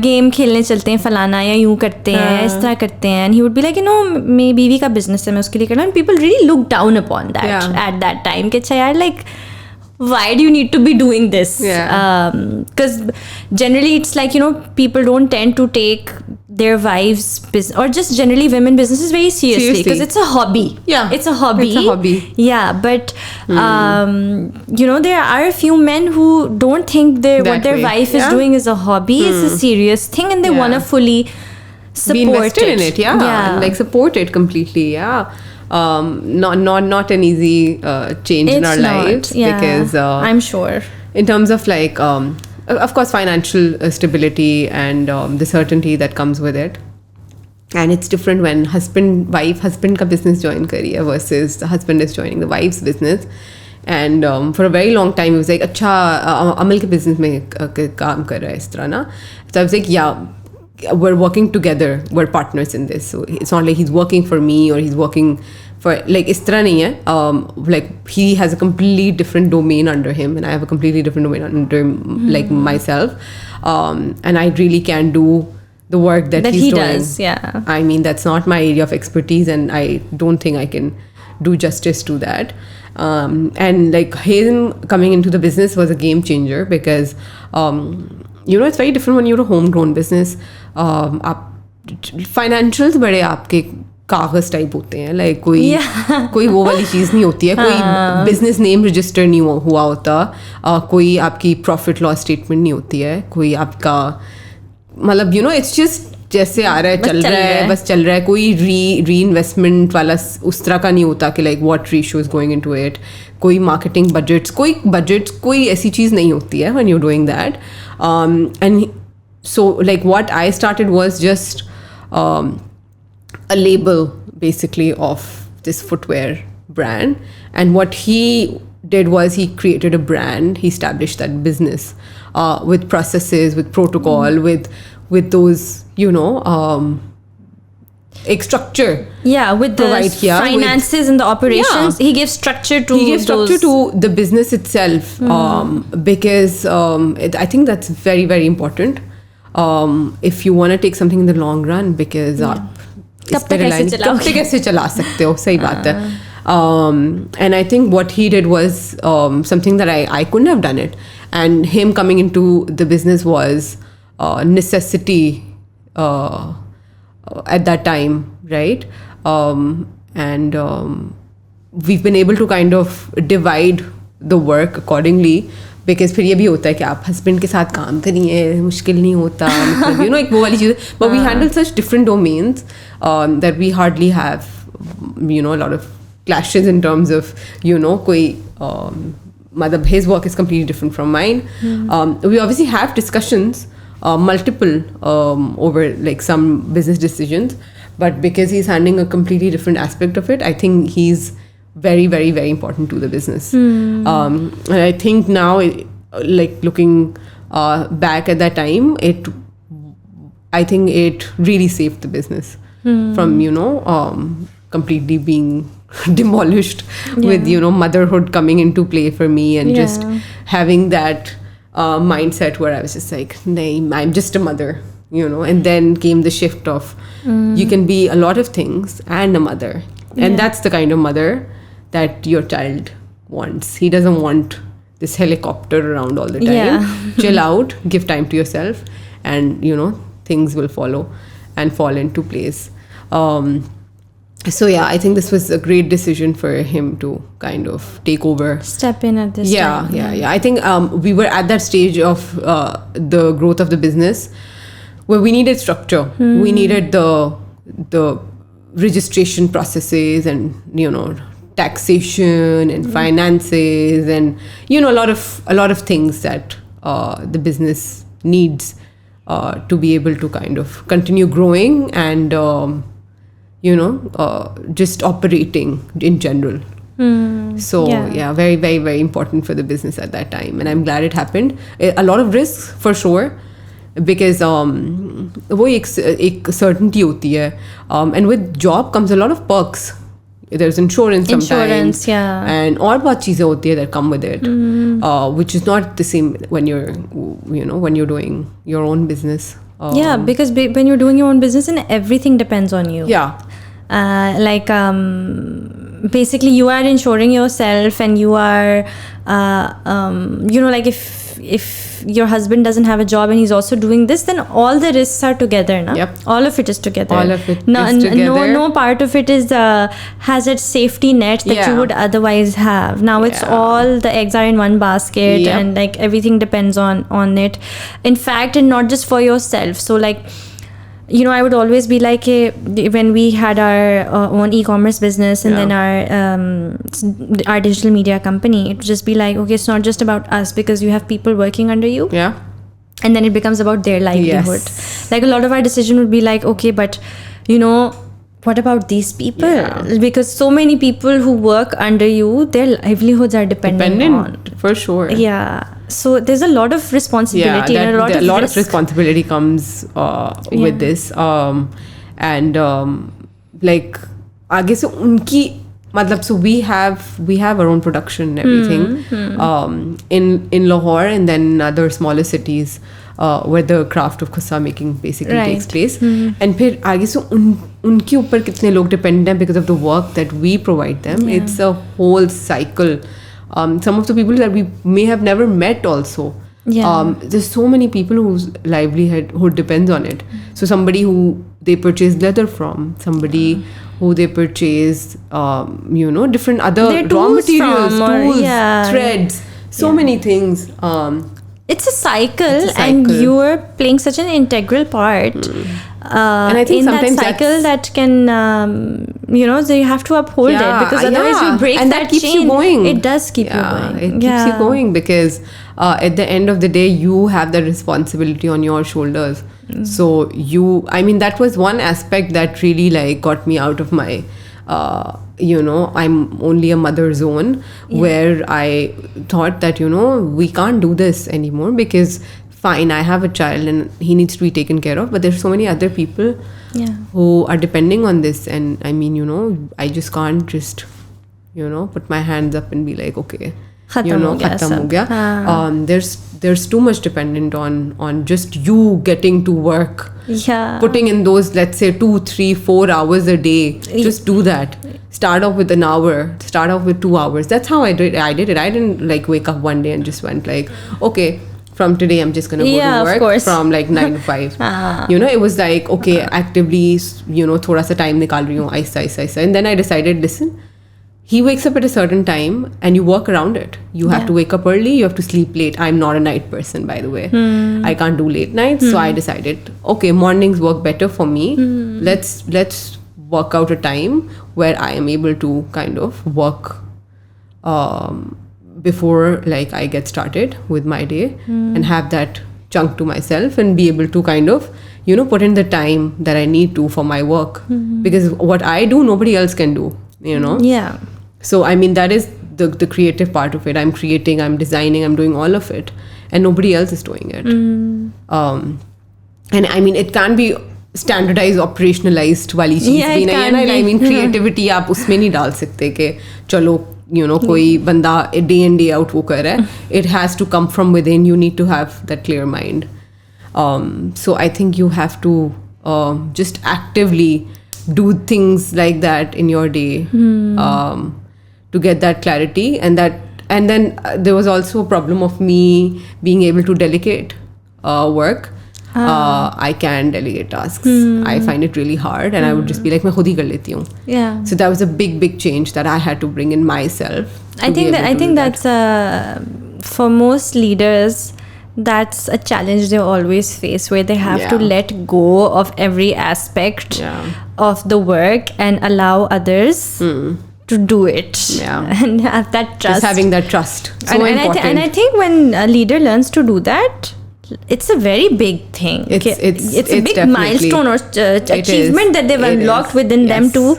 game खेलने चलते हैं फलाना, या यूं करते हैं, इस तरह करते हैं. And he would be like, मेरी बीवी का business है, मैं उसके लिए करना. And people really look down upon that at that time. कि अच्छा यार, like, why do you need to be doing this? Because generally it's like, people don't tend to take their wives' business, or just generally women businesses, very seriously, because it's a hobby. It's a hobby. But there are a few men who don't think what their wife is doing is a hobby. It's a serious thing, and they want to fully support be invested in it. Yeah. Like support it completely. Not an easy change in our lives, because I'm sure in terms of like of course financial stability and the certainty that comes with it. And it's different when husband ka business join kariye versus the husband is joining the wife's business. And for a very long time he was like, acha Amal ke business mein kaam kar raha hai is tarah na. So I was like, we're working together, we're partners in this. So it's not like he's working for me or he's working for, like, is tarah nahi hai. Like, he has a completely different domain under him, and I have a completely different domain under like myself, and I really can do the work that he's doing. Does. I mean, that's not my area of expertise, and I don't think I can do justice to that. And like him coming into the business was a game changer, because it's very different when you're a homegrown business. Financials बड़े आपके कागज type होते हैं, like कोई वो वाली चीज़ नहीं होती है, कोई बिजनेस नेम रजिस्टर नहीं हुआ होता, कोई आपकी प्रॉफिट लॉस स्टेटमेंट नहीं होती है, कोई आपका मतलब इट्स जस्ट जैसे आ रहा है चल रहा है, कोई री इन्वेस्टमेंट वाला उस तरह का नहीं होता कि like what ratio is going into it, कोई मार्केटिंग बजट्स कोई ऐसी चीज़ नहीं होती है when you doing that. And so like what I started was just a label basically of this footwear brand, and what he did was he created a brand, he established that business with processes, with protocol, with those structure, with the finances and the operations. He gives structure to the business itself, because I think that's very, very important if you want to take something in the long run, because कब तक कैसे चला सकते हो, सही बात है. And I think what he did was something that I couldn't have done it, and him coming into the business was necessity at that time, right? And we've been able to kind of divide the work accordingly, because फिर ये भी होता है कि आप husband के साथ काम करिए, मुश्किल नहीं होता, मतलब एक वो वाली चीज़. But we handle such different domains that we hardly have a lot of clashes in terms of कोई मतलब his work is completely different from mine. We obviously have discussions, multiple over like some business decisions, but because he's handling a completely different aspect of it, I think he's very, very, very important to the business. And I think now, like looking back at that time, I think it really saved the business from completely being demolished with motherhood coming into play for me, and just having that mindset where I was just like, nay, I'm just a mother, and then came the shift of you can be a lot of things and a mother, and that's the kind of mother that your child wants. He doesn't want this helicopter around all the time. Chill out, give time to yourself, and things will follow and fall into place. So I think this was a great decision for him to kind of take over, step in at this time. Yeah. I think we were at that stage of the growth of the business where we needed structure. We needed the registration processes, and taxation and finances and a lot of things that the business needs to be able to kind of continue growing and just operating in general. So very, very, very important for the business at that time, and I'm glad it happened. A lot of risks for sure, because वो एक certainty होती है, and with job comes a lot of perks. There's insurance sometimes, and और बहुत चीजें होती है that come with it, which is not the same when you're doing your own business. Because when you're doing your own business, and everything depends on you. Basically you are insuring yourself, and you are like if your husband doesn't have a job and he's also doing this, then all the risks are together, na? Yep. All of it is together. All of it is together. No part of it is has a safety net that you would otherwise have. Now it's all the eggs are in one basket, and like everything depends on it. In fact, and not just for yourself. So like, I would always be like, when we had our own e-commerce business and then our digital media company, it would just be like, okay, it's not just about us, because you have people working under you. And then it becomes about their livelihood. Like a lot of our decision would be like, okay, but what about these people? Because so many people who work under you, their livelihoods are dependent on. For sure. So there's a lot of responsibility and a lot of responsibility comes with this, and like आगे से उनकी मतलब, so we have our own production and everything in Lahore and then other smaller cities where the craft of khussa making basically takes place. And फिर आगे से उनके ऊपर कितने लोग dependent हैं because of the work that we provide them. It's a whole cycle. Some of the people that we may have never met also. There's so many people whose livelihood depends on it. So somebody who they purchase leather from, somebody who they purchase, different other raw materials, tools, threads, so many things. It's a cycle, and you are playing such an integral part and I think in that cycle that can, so you have to uphold it, because otherwise you break and that keeps chain. You going. It does keep you going. It keeps you going because at the end of the day, you have the responsibility on your shoulders. So that was one aspect that really like got me out of my I'm only a mother zone, where I thought that we can't do this anymore, because fine, I have a child and he needs to be taken care of, but there's so many other people who are depending on this, and I just can't just put my hands up and be like, okay, khatam ho gaya. There's too much dependent on just you getting to work, putting in those, let's say 2, 3, 4 hours a day. Just do that. Start off with an hour, start off with 2 hours. That's how I did it. I didn't like wake up one day and just went like, okay, from today I'm just gonna go to work from like 9 to 5. It was like, okay, actively thoda sa time nikal rahi hu, aisa. And then I decided, listen, he wakes up at a certain time and you work around it. You have to wake up early, you have to sleep late. I'm not a night person, by the way. I can't do late nights. So I decided, okay, mornings work better for me. Let's work out a time where I am able to kind of work before like I get started with my day and have that chunk to myself and be able to kind of put in the time that I need to for my work, because what I do nobody else can do. So that is the creative part of it. I'm creating, I'm designing, I'm doing all of it, and nobody else is doing it. And it can't be standardized, operationalized wali cheez bhi nahi hai. Creativity aap usme nahi dal sakte ke chalo koi banda day in day out wo kar raha hai. It has to come from within. You need to have that clear mind. So I think you have to just actively do things like that in your day to get that clarity. And then there was also a problem of me being able to delegate work. I can delegate tasks. I find it really hard, and I would just be like, मैं खुद ही कर लेती हूँ. So that was a big change that I had to bring in myself. I think that's for most leaders, that's a challenge they always face, where they have to let go of every aspect of the work and allow others to do it. And have that trust. Just having that trust. So important. And I think when a leader learns to do that, it's a very big thing. It's a big milestone or achievement that they've unlocked within them to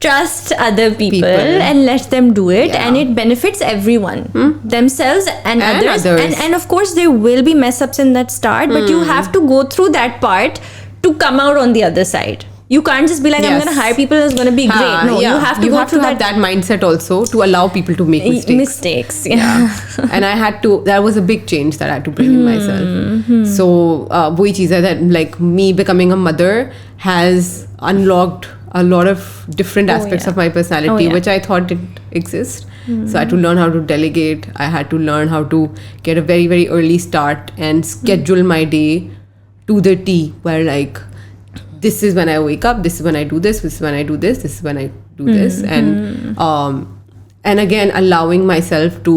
trust other people and let them do it, and it benefits everyone, themselves and others. And of course there will be mess ups in that start, but you have to go through that part to come out on the other side. You can't just be like, I'm going to hire people, it's going to be great. No, you have to have that mindset also to allow people to make mistakes. And I had to, that was a big change that I had to bring in myself. So wohi cheez hai that like me becoming a mother has unlocked a lot of different aspects of my personality, which I thought didn't exist. So I had to learn how to delegate. I had to learn how to get a very, very early start and schedule my day to the T, where like, this is when I wake up, this is when I do this, this is when I do this, this is when I do this. And again, allowing myself to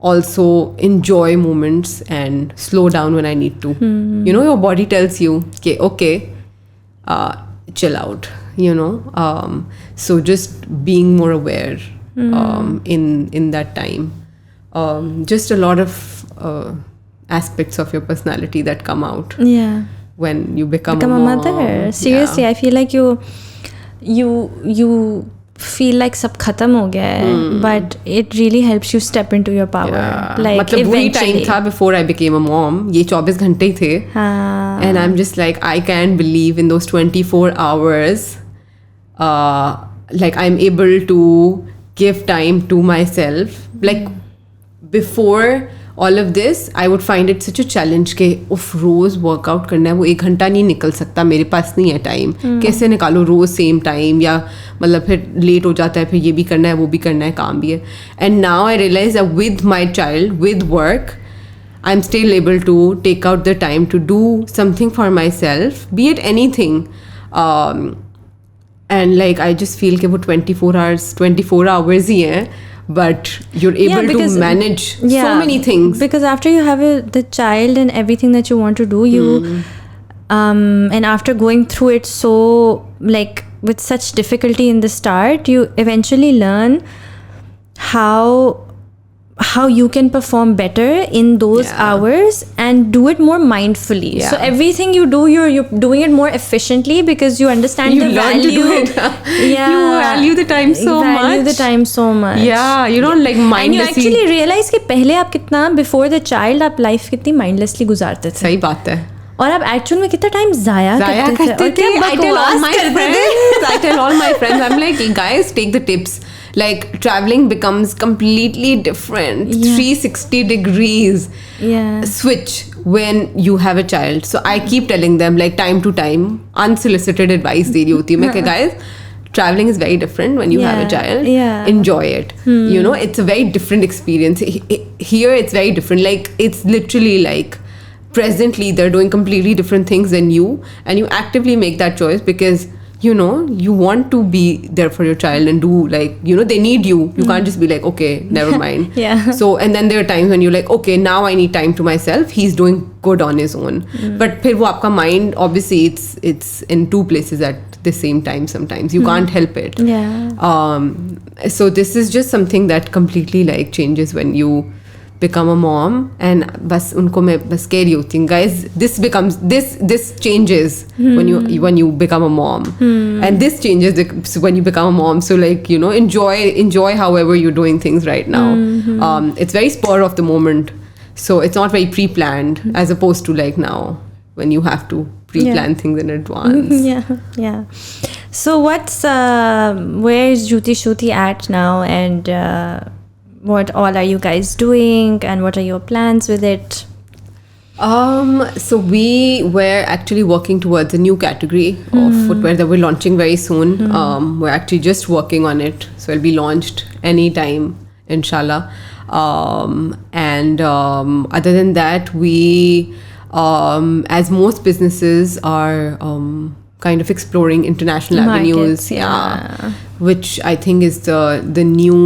also enjoy moments and slow down when I need to. You know, your body tells you, okay, chill out, you know. So just being more aware in that time. Just a lot of aspects of your personality that come out. When you become a mother. Seriously, I feel like you feel like sab khatam ho gaya hai, but it really helps you step into your power. Like मतलब वही time था before I became a mom. ये 24 घंटे ही थे. And I'm just like, I can't believe in those 24 hours, like I'm able to give time to myself. Like before all of this, I would find it such a challenge कि रोज workout करना है, वो 1 घंटा नहीं निकल सकता, मेरे पास नहीं है टाइम, कैसे निकालो रोज सेम टाइम, या मतलब फिर लेट हो जाता है, फिर ये भी करना है, वो भी करना है, काम भी है. And now I realise that with my child, with work, I am still able to take out the time to do something for myself, be it anything. And like I just feel कि वो 24 hours ही हैं, but you're able to manage so many things. Because after you have the child and everything that you want to do, you and after going through it so like with such difficulty in the start, you eventually learn how you can perform better in those hours and do it more mindfully. So everything you do, you're doing it more efficiently because you understand the value. To do it. You value the time so much. Value the time so much. Yeah, you don't like mindlessly. And you actually realize कि पहले आप कितना before the child आप life कितनी mindlessly गुजारते थे. सही बात है. और आप एक्चुअल में कितना टाइम जाया करते थे. और क्या बकवास करते थे. I tell all my friends, I'm like, guys, take the tips. Like traveling becomes completely different, 360 degrees switch when you have a child. So I keep telling them like time to time, unsolicited advice दे रही होती है मैं कि guys, traveling is very different when you have a child. Enjoy it. You know, it's a very different experience. Here it's very different. Like it's literally like presently they're doing completely different things than you, and you actively make that choice because you know you want to be there for your child and do like, you know, they need you. You can't just be like, okay, never mind. So and then there are times when you're like, okay, now I need time to myself, he's doing good on his own. But फिर वो आपका mind, obviously it's in two places at the same time sometimes. You can't help it. So this is just something that completely like changes when you become a mom. And बस उनको मैं बस कह रही होती हूँ, guys, this changes when you become a mom, and this changes when you become a mom. So like, you know, enjoy however you're doing things right now. It's very spur of the moment, so it's not very pre-planned as opposed to like now when you have to pre-plan things in advance. So what's where is JootiShooti at now, and what all are you guys doing, and what are your plans with it? So we were actually working towards a new category of footwear that we're launching very soon. We're actually just working on it, so it'll be launched anytime, inshallah. And other than that, we as most businesses are kind of exploring international markets, avenues, which I think is the new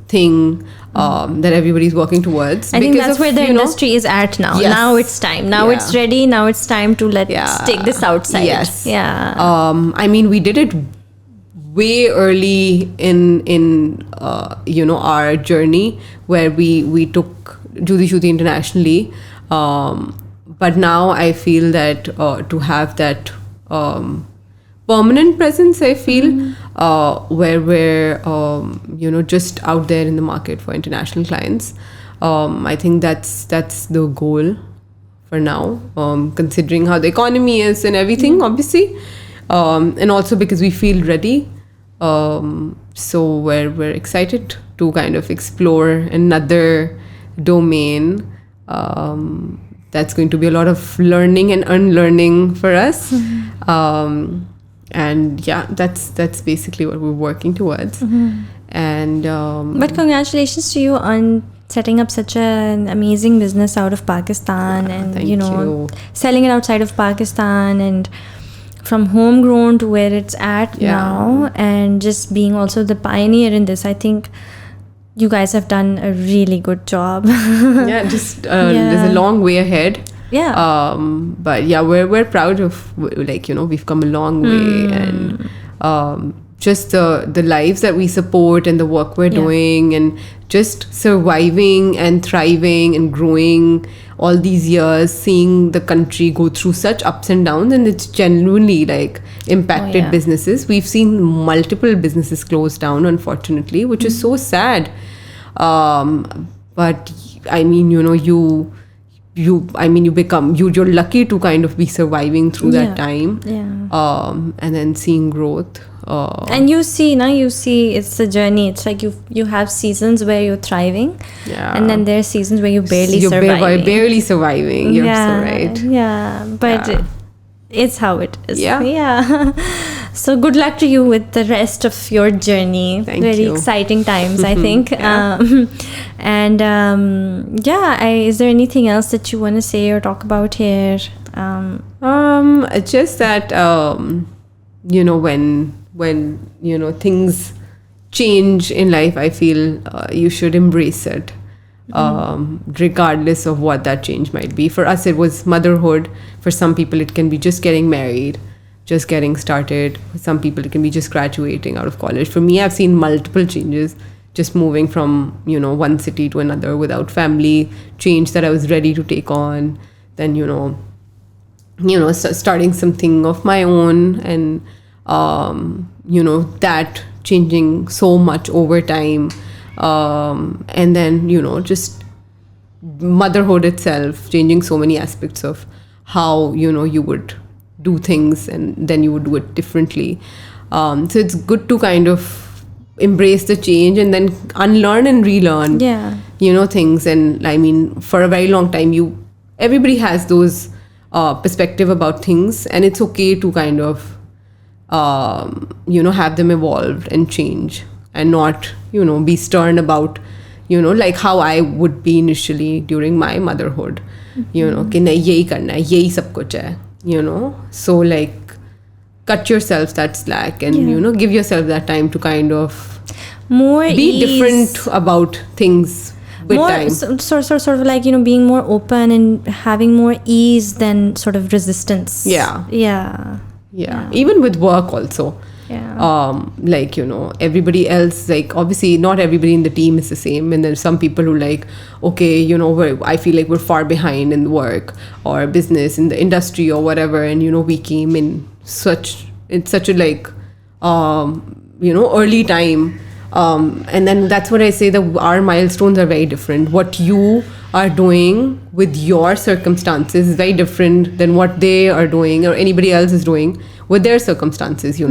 thing that everybody's working towards. I think that's where the industry is at now. Now it's time. Now it's ready. Now it's time to let's take this outside. I mean, we did it way early in our journey, where we took JootiShooti internationally. But now I feel that to have that permanent presence, I feel, where we're just out there in the market for international clients. I think that's the goal for now, considering how the economy is and everything, obviously, and also because we feel ready. So we're excited to kind of explore another domain. That's going to be a lot of learning and unlearning for us. And yeah, that's basically what we're working towards. And but congratulations to you on setting up such an amazing business out of Pakistan, and thank you. selling it outside of Pakistan, and from homegrown to where it's at now, and just being also the pioneer in this. I think you guys have done a really good job. There's a long way ahead. But yeah, we're proud of, we've come a long way, and just the lives that we support and the work we're doing, and just surviving and thriving and growing all these years, seeing the country go through such ups and downs, and it's genuinely impacted businesses. We've seen multiple businesses close down, unfortunately, which is so sad. But I mean, you're lucky to kind of be surviving through that time, and then seeing growth. And you see it's a journey. It's like you have seasons where you're thriving, and then there are seasons where you're barely surviving. Barely surviving. You're so right. Yeah, but it's how it is. Yeah. So good luck to you with the rest of your journey. Thank Very you. Exciting times, I think. Is there anything else that you want to say or talk about here? Just that when things change in life, I feel you should embrace it, regardless of what that change might be. For us, it was motherhood. For some people, it can be just getting married, just getting started. For some people, it can be just graduating out of college. For me, I've seen multiple changes, just moving from one city to another without family, change that I was ready to take on, then starting something of my own, and that changing so much over time, and then just motherhood itself changing so many aspects of how you would do things, and then you would do it differently. So it's good to kind of embrace the change and then unlearn and relearn things. And I mean, for a very long time, everybody has those perspective about things, and it's okay to kind of have them evolve and change, and not be stern about like how I would be initially during my motherhood, कि नहीं यही करना है, यही सब कुछ है, so cut yourself that slack, and give yourself that time to kind of be different about things with time. Sort of like being more open and having more ease than sort of resistance. Yeah. Even with work also. Everybody else, obviously not everybody in the team is the same, and there's some people who I feel like we're far behind in work or business, in the industry or whatever, and we came in such a early time, and then that's what I say, that our milestones are very different. What you are doing with your circumstances is very different than what they are doing or anybody else is doing with their circumstances. You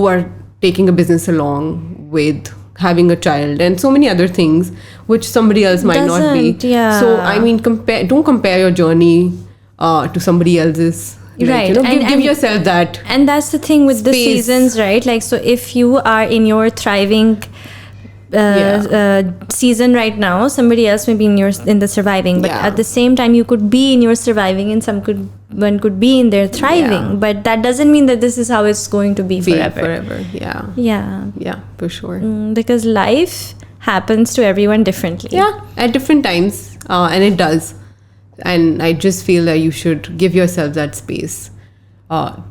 are taking a business along with having a child and so many other things which somebody else might not be. So I mean, don't compare your journey to somebody else's. Right. Give yourself that. And that's the thing with the space. Seasons, right? So if you are in your thriving season right now, somebody else may be in the surviving, but at the same time you could be in your surviving, and one could be in their thriving, but that doesn't mean that this is how it's going to be forever. Yeah, for sure. Because life happens to everyone differently, at different times, and it does. And I just feel that you should give yourself that space to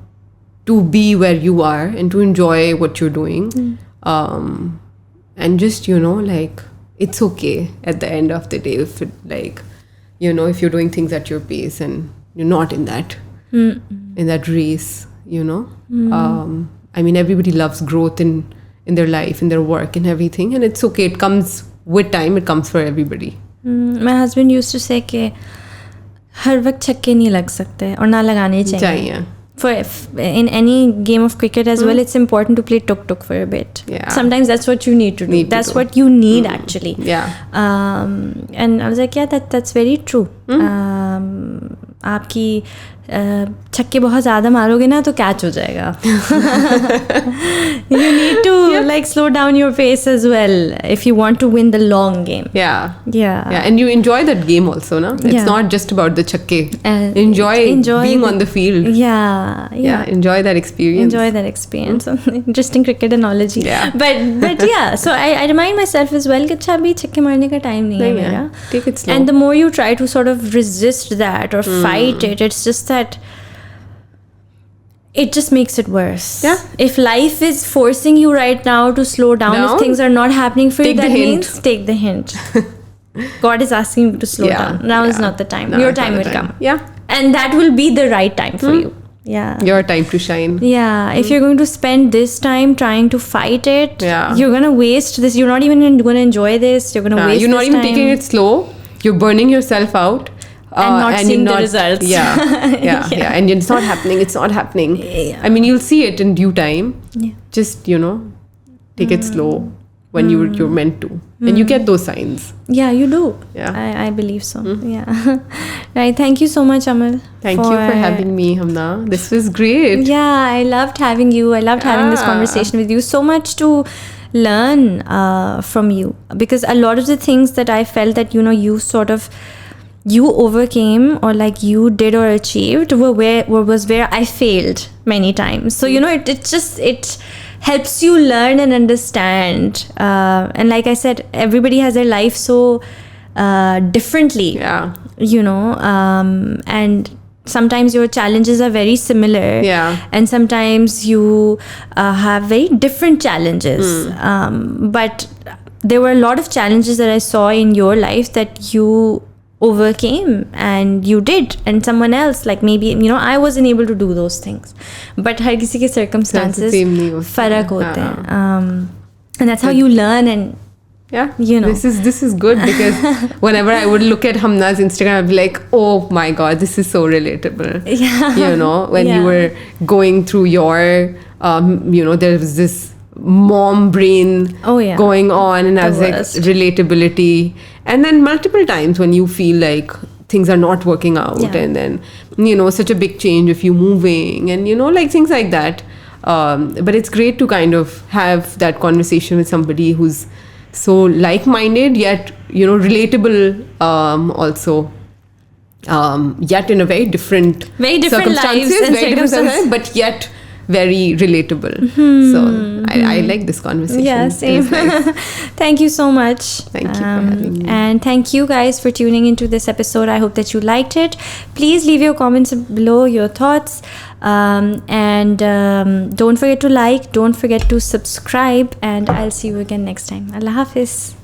to be where you are and to enjoy what you're doing. And just, like, it's okay at the end of the day if it, like, if you're doing things at your pace and you're not in that race, I mean, everybody loves growth in their life, in their work and everything, and it's okay. It comes with time. It comes for everybody. My husband used to say कि हर वक्त छक्के नहीं लग सकते और ना लगाने चाहिए. In any game of cricket as well, it's important to play tuk-tuk for a bit. Yeah. Sometimes that's what you need to do. That's what you need actually. Yeah. And I was like, yeah, that's very true. आपकी छक्के बहुत ज़्यादा मारोगे ना तो catch हो जाएगा. You need to like slow down your pace as well if you want to win the long game. Yeah. And you enjoy that game also, no? It's not just about the chakke. Enjoy being on the field. Yeah. Enjoy that experience. Interesting cricket analogy. Yeah. But yeah, so I remind myself as well कि अच्छा अभी छक्के मारने का time नहीं है मेरा. Take it slow. And the more you try to sort of resist that or fight it, it's just that it just makes it worse. Yeah. If life is forcing you right now to slow down, if things are not happening for you, that means take the hint. God is asking you to slow down. Now is not the time. Your time will come. Yeah. And that will be the right time for you. Yeah. Your time to shine. Yeah. If you're going to spend this time trying to fight it, Yeah. you're going to waste this. You're not even going to enjoy this. You're going to waste You're not this even time. taking it slow. You're burning yourself out. And not seeing the results. Yeah. And it's not happening. Yeah. I mean, you'll see it in due time. Yeah. Just, take it slow when you're meant to. And you get those signs. Yeah, you do. Yeah. I believe so. Yeah. Right. Thank you so much, Amal. Thank you for having me, Hamna. This was great. Yeah, I loved having you. I loved having this conversation with you. So much to learn from you. Because a lot of the things that I felt that, you overcame or like you did or achieved was where I failed many times. So it helps you learn and understand, and like I said, everybody has their life so differently. Yeah. And sometimes your challenges are very similar. Yeah. And sometimes you have very different challenges. But there were a lot of challenges that I saw in your life that you overcame and you did, and someone else, like maybe I wasn't able to do those things, but हर किसी के circumstances फर्क होते हैं, and that's how you learn. And this is good, because whenever I would look at Hamna's Instagram, I'd be like, oh my god, this is so relatable. When you were going through your there was this mom brain going on, and I was like, relatability. And then multiple times when you feel like things are not working out, and then such a big change if you moving, and like things like that, but it's great to kind of have that conversation with somebody who's so like-minded yet relatable, also, yet in a very different circumstances, but yet very relatable. So I like this conversation. Yeah, same. Nice. Thank you so much. Thank you for having me. And thank you guys for tuning into this episode. I hope that you liked it. Please leave your comments below, your thoughts. And don't forget to like, don't forget to subscribe, and I'll see you again next time. Allah Hafiz.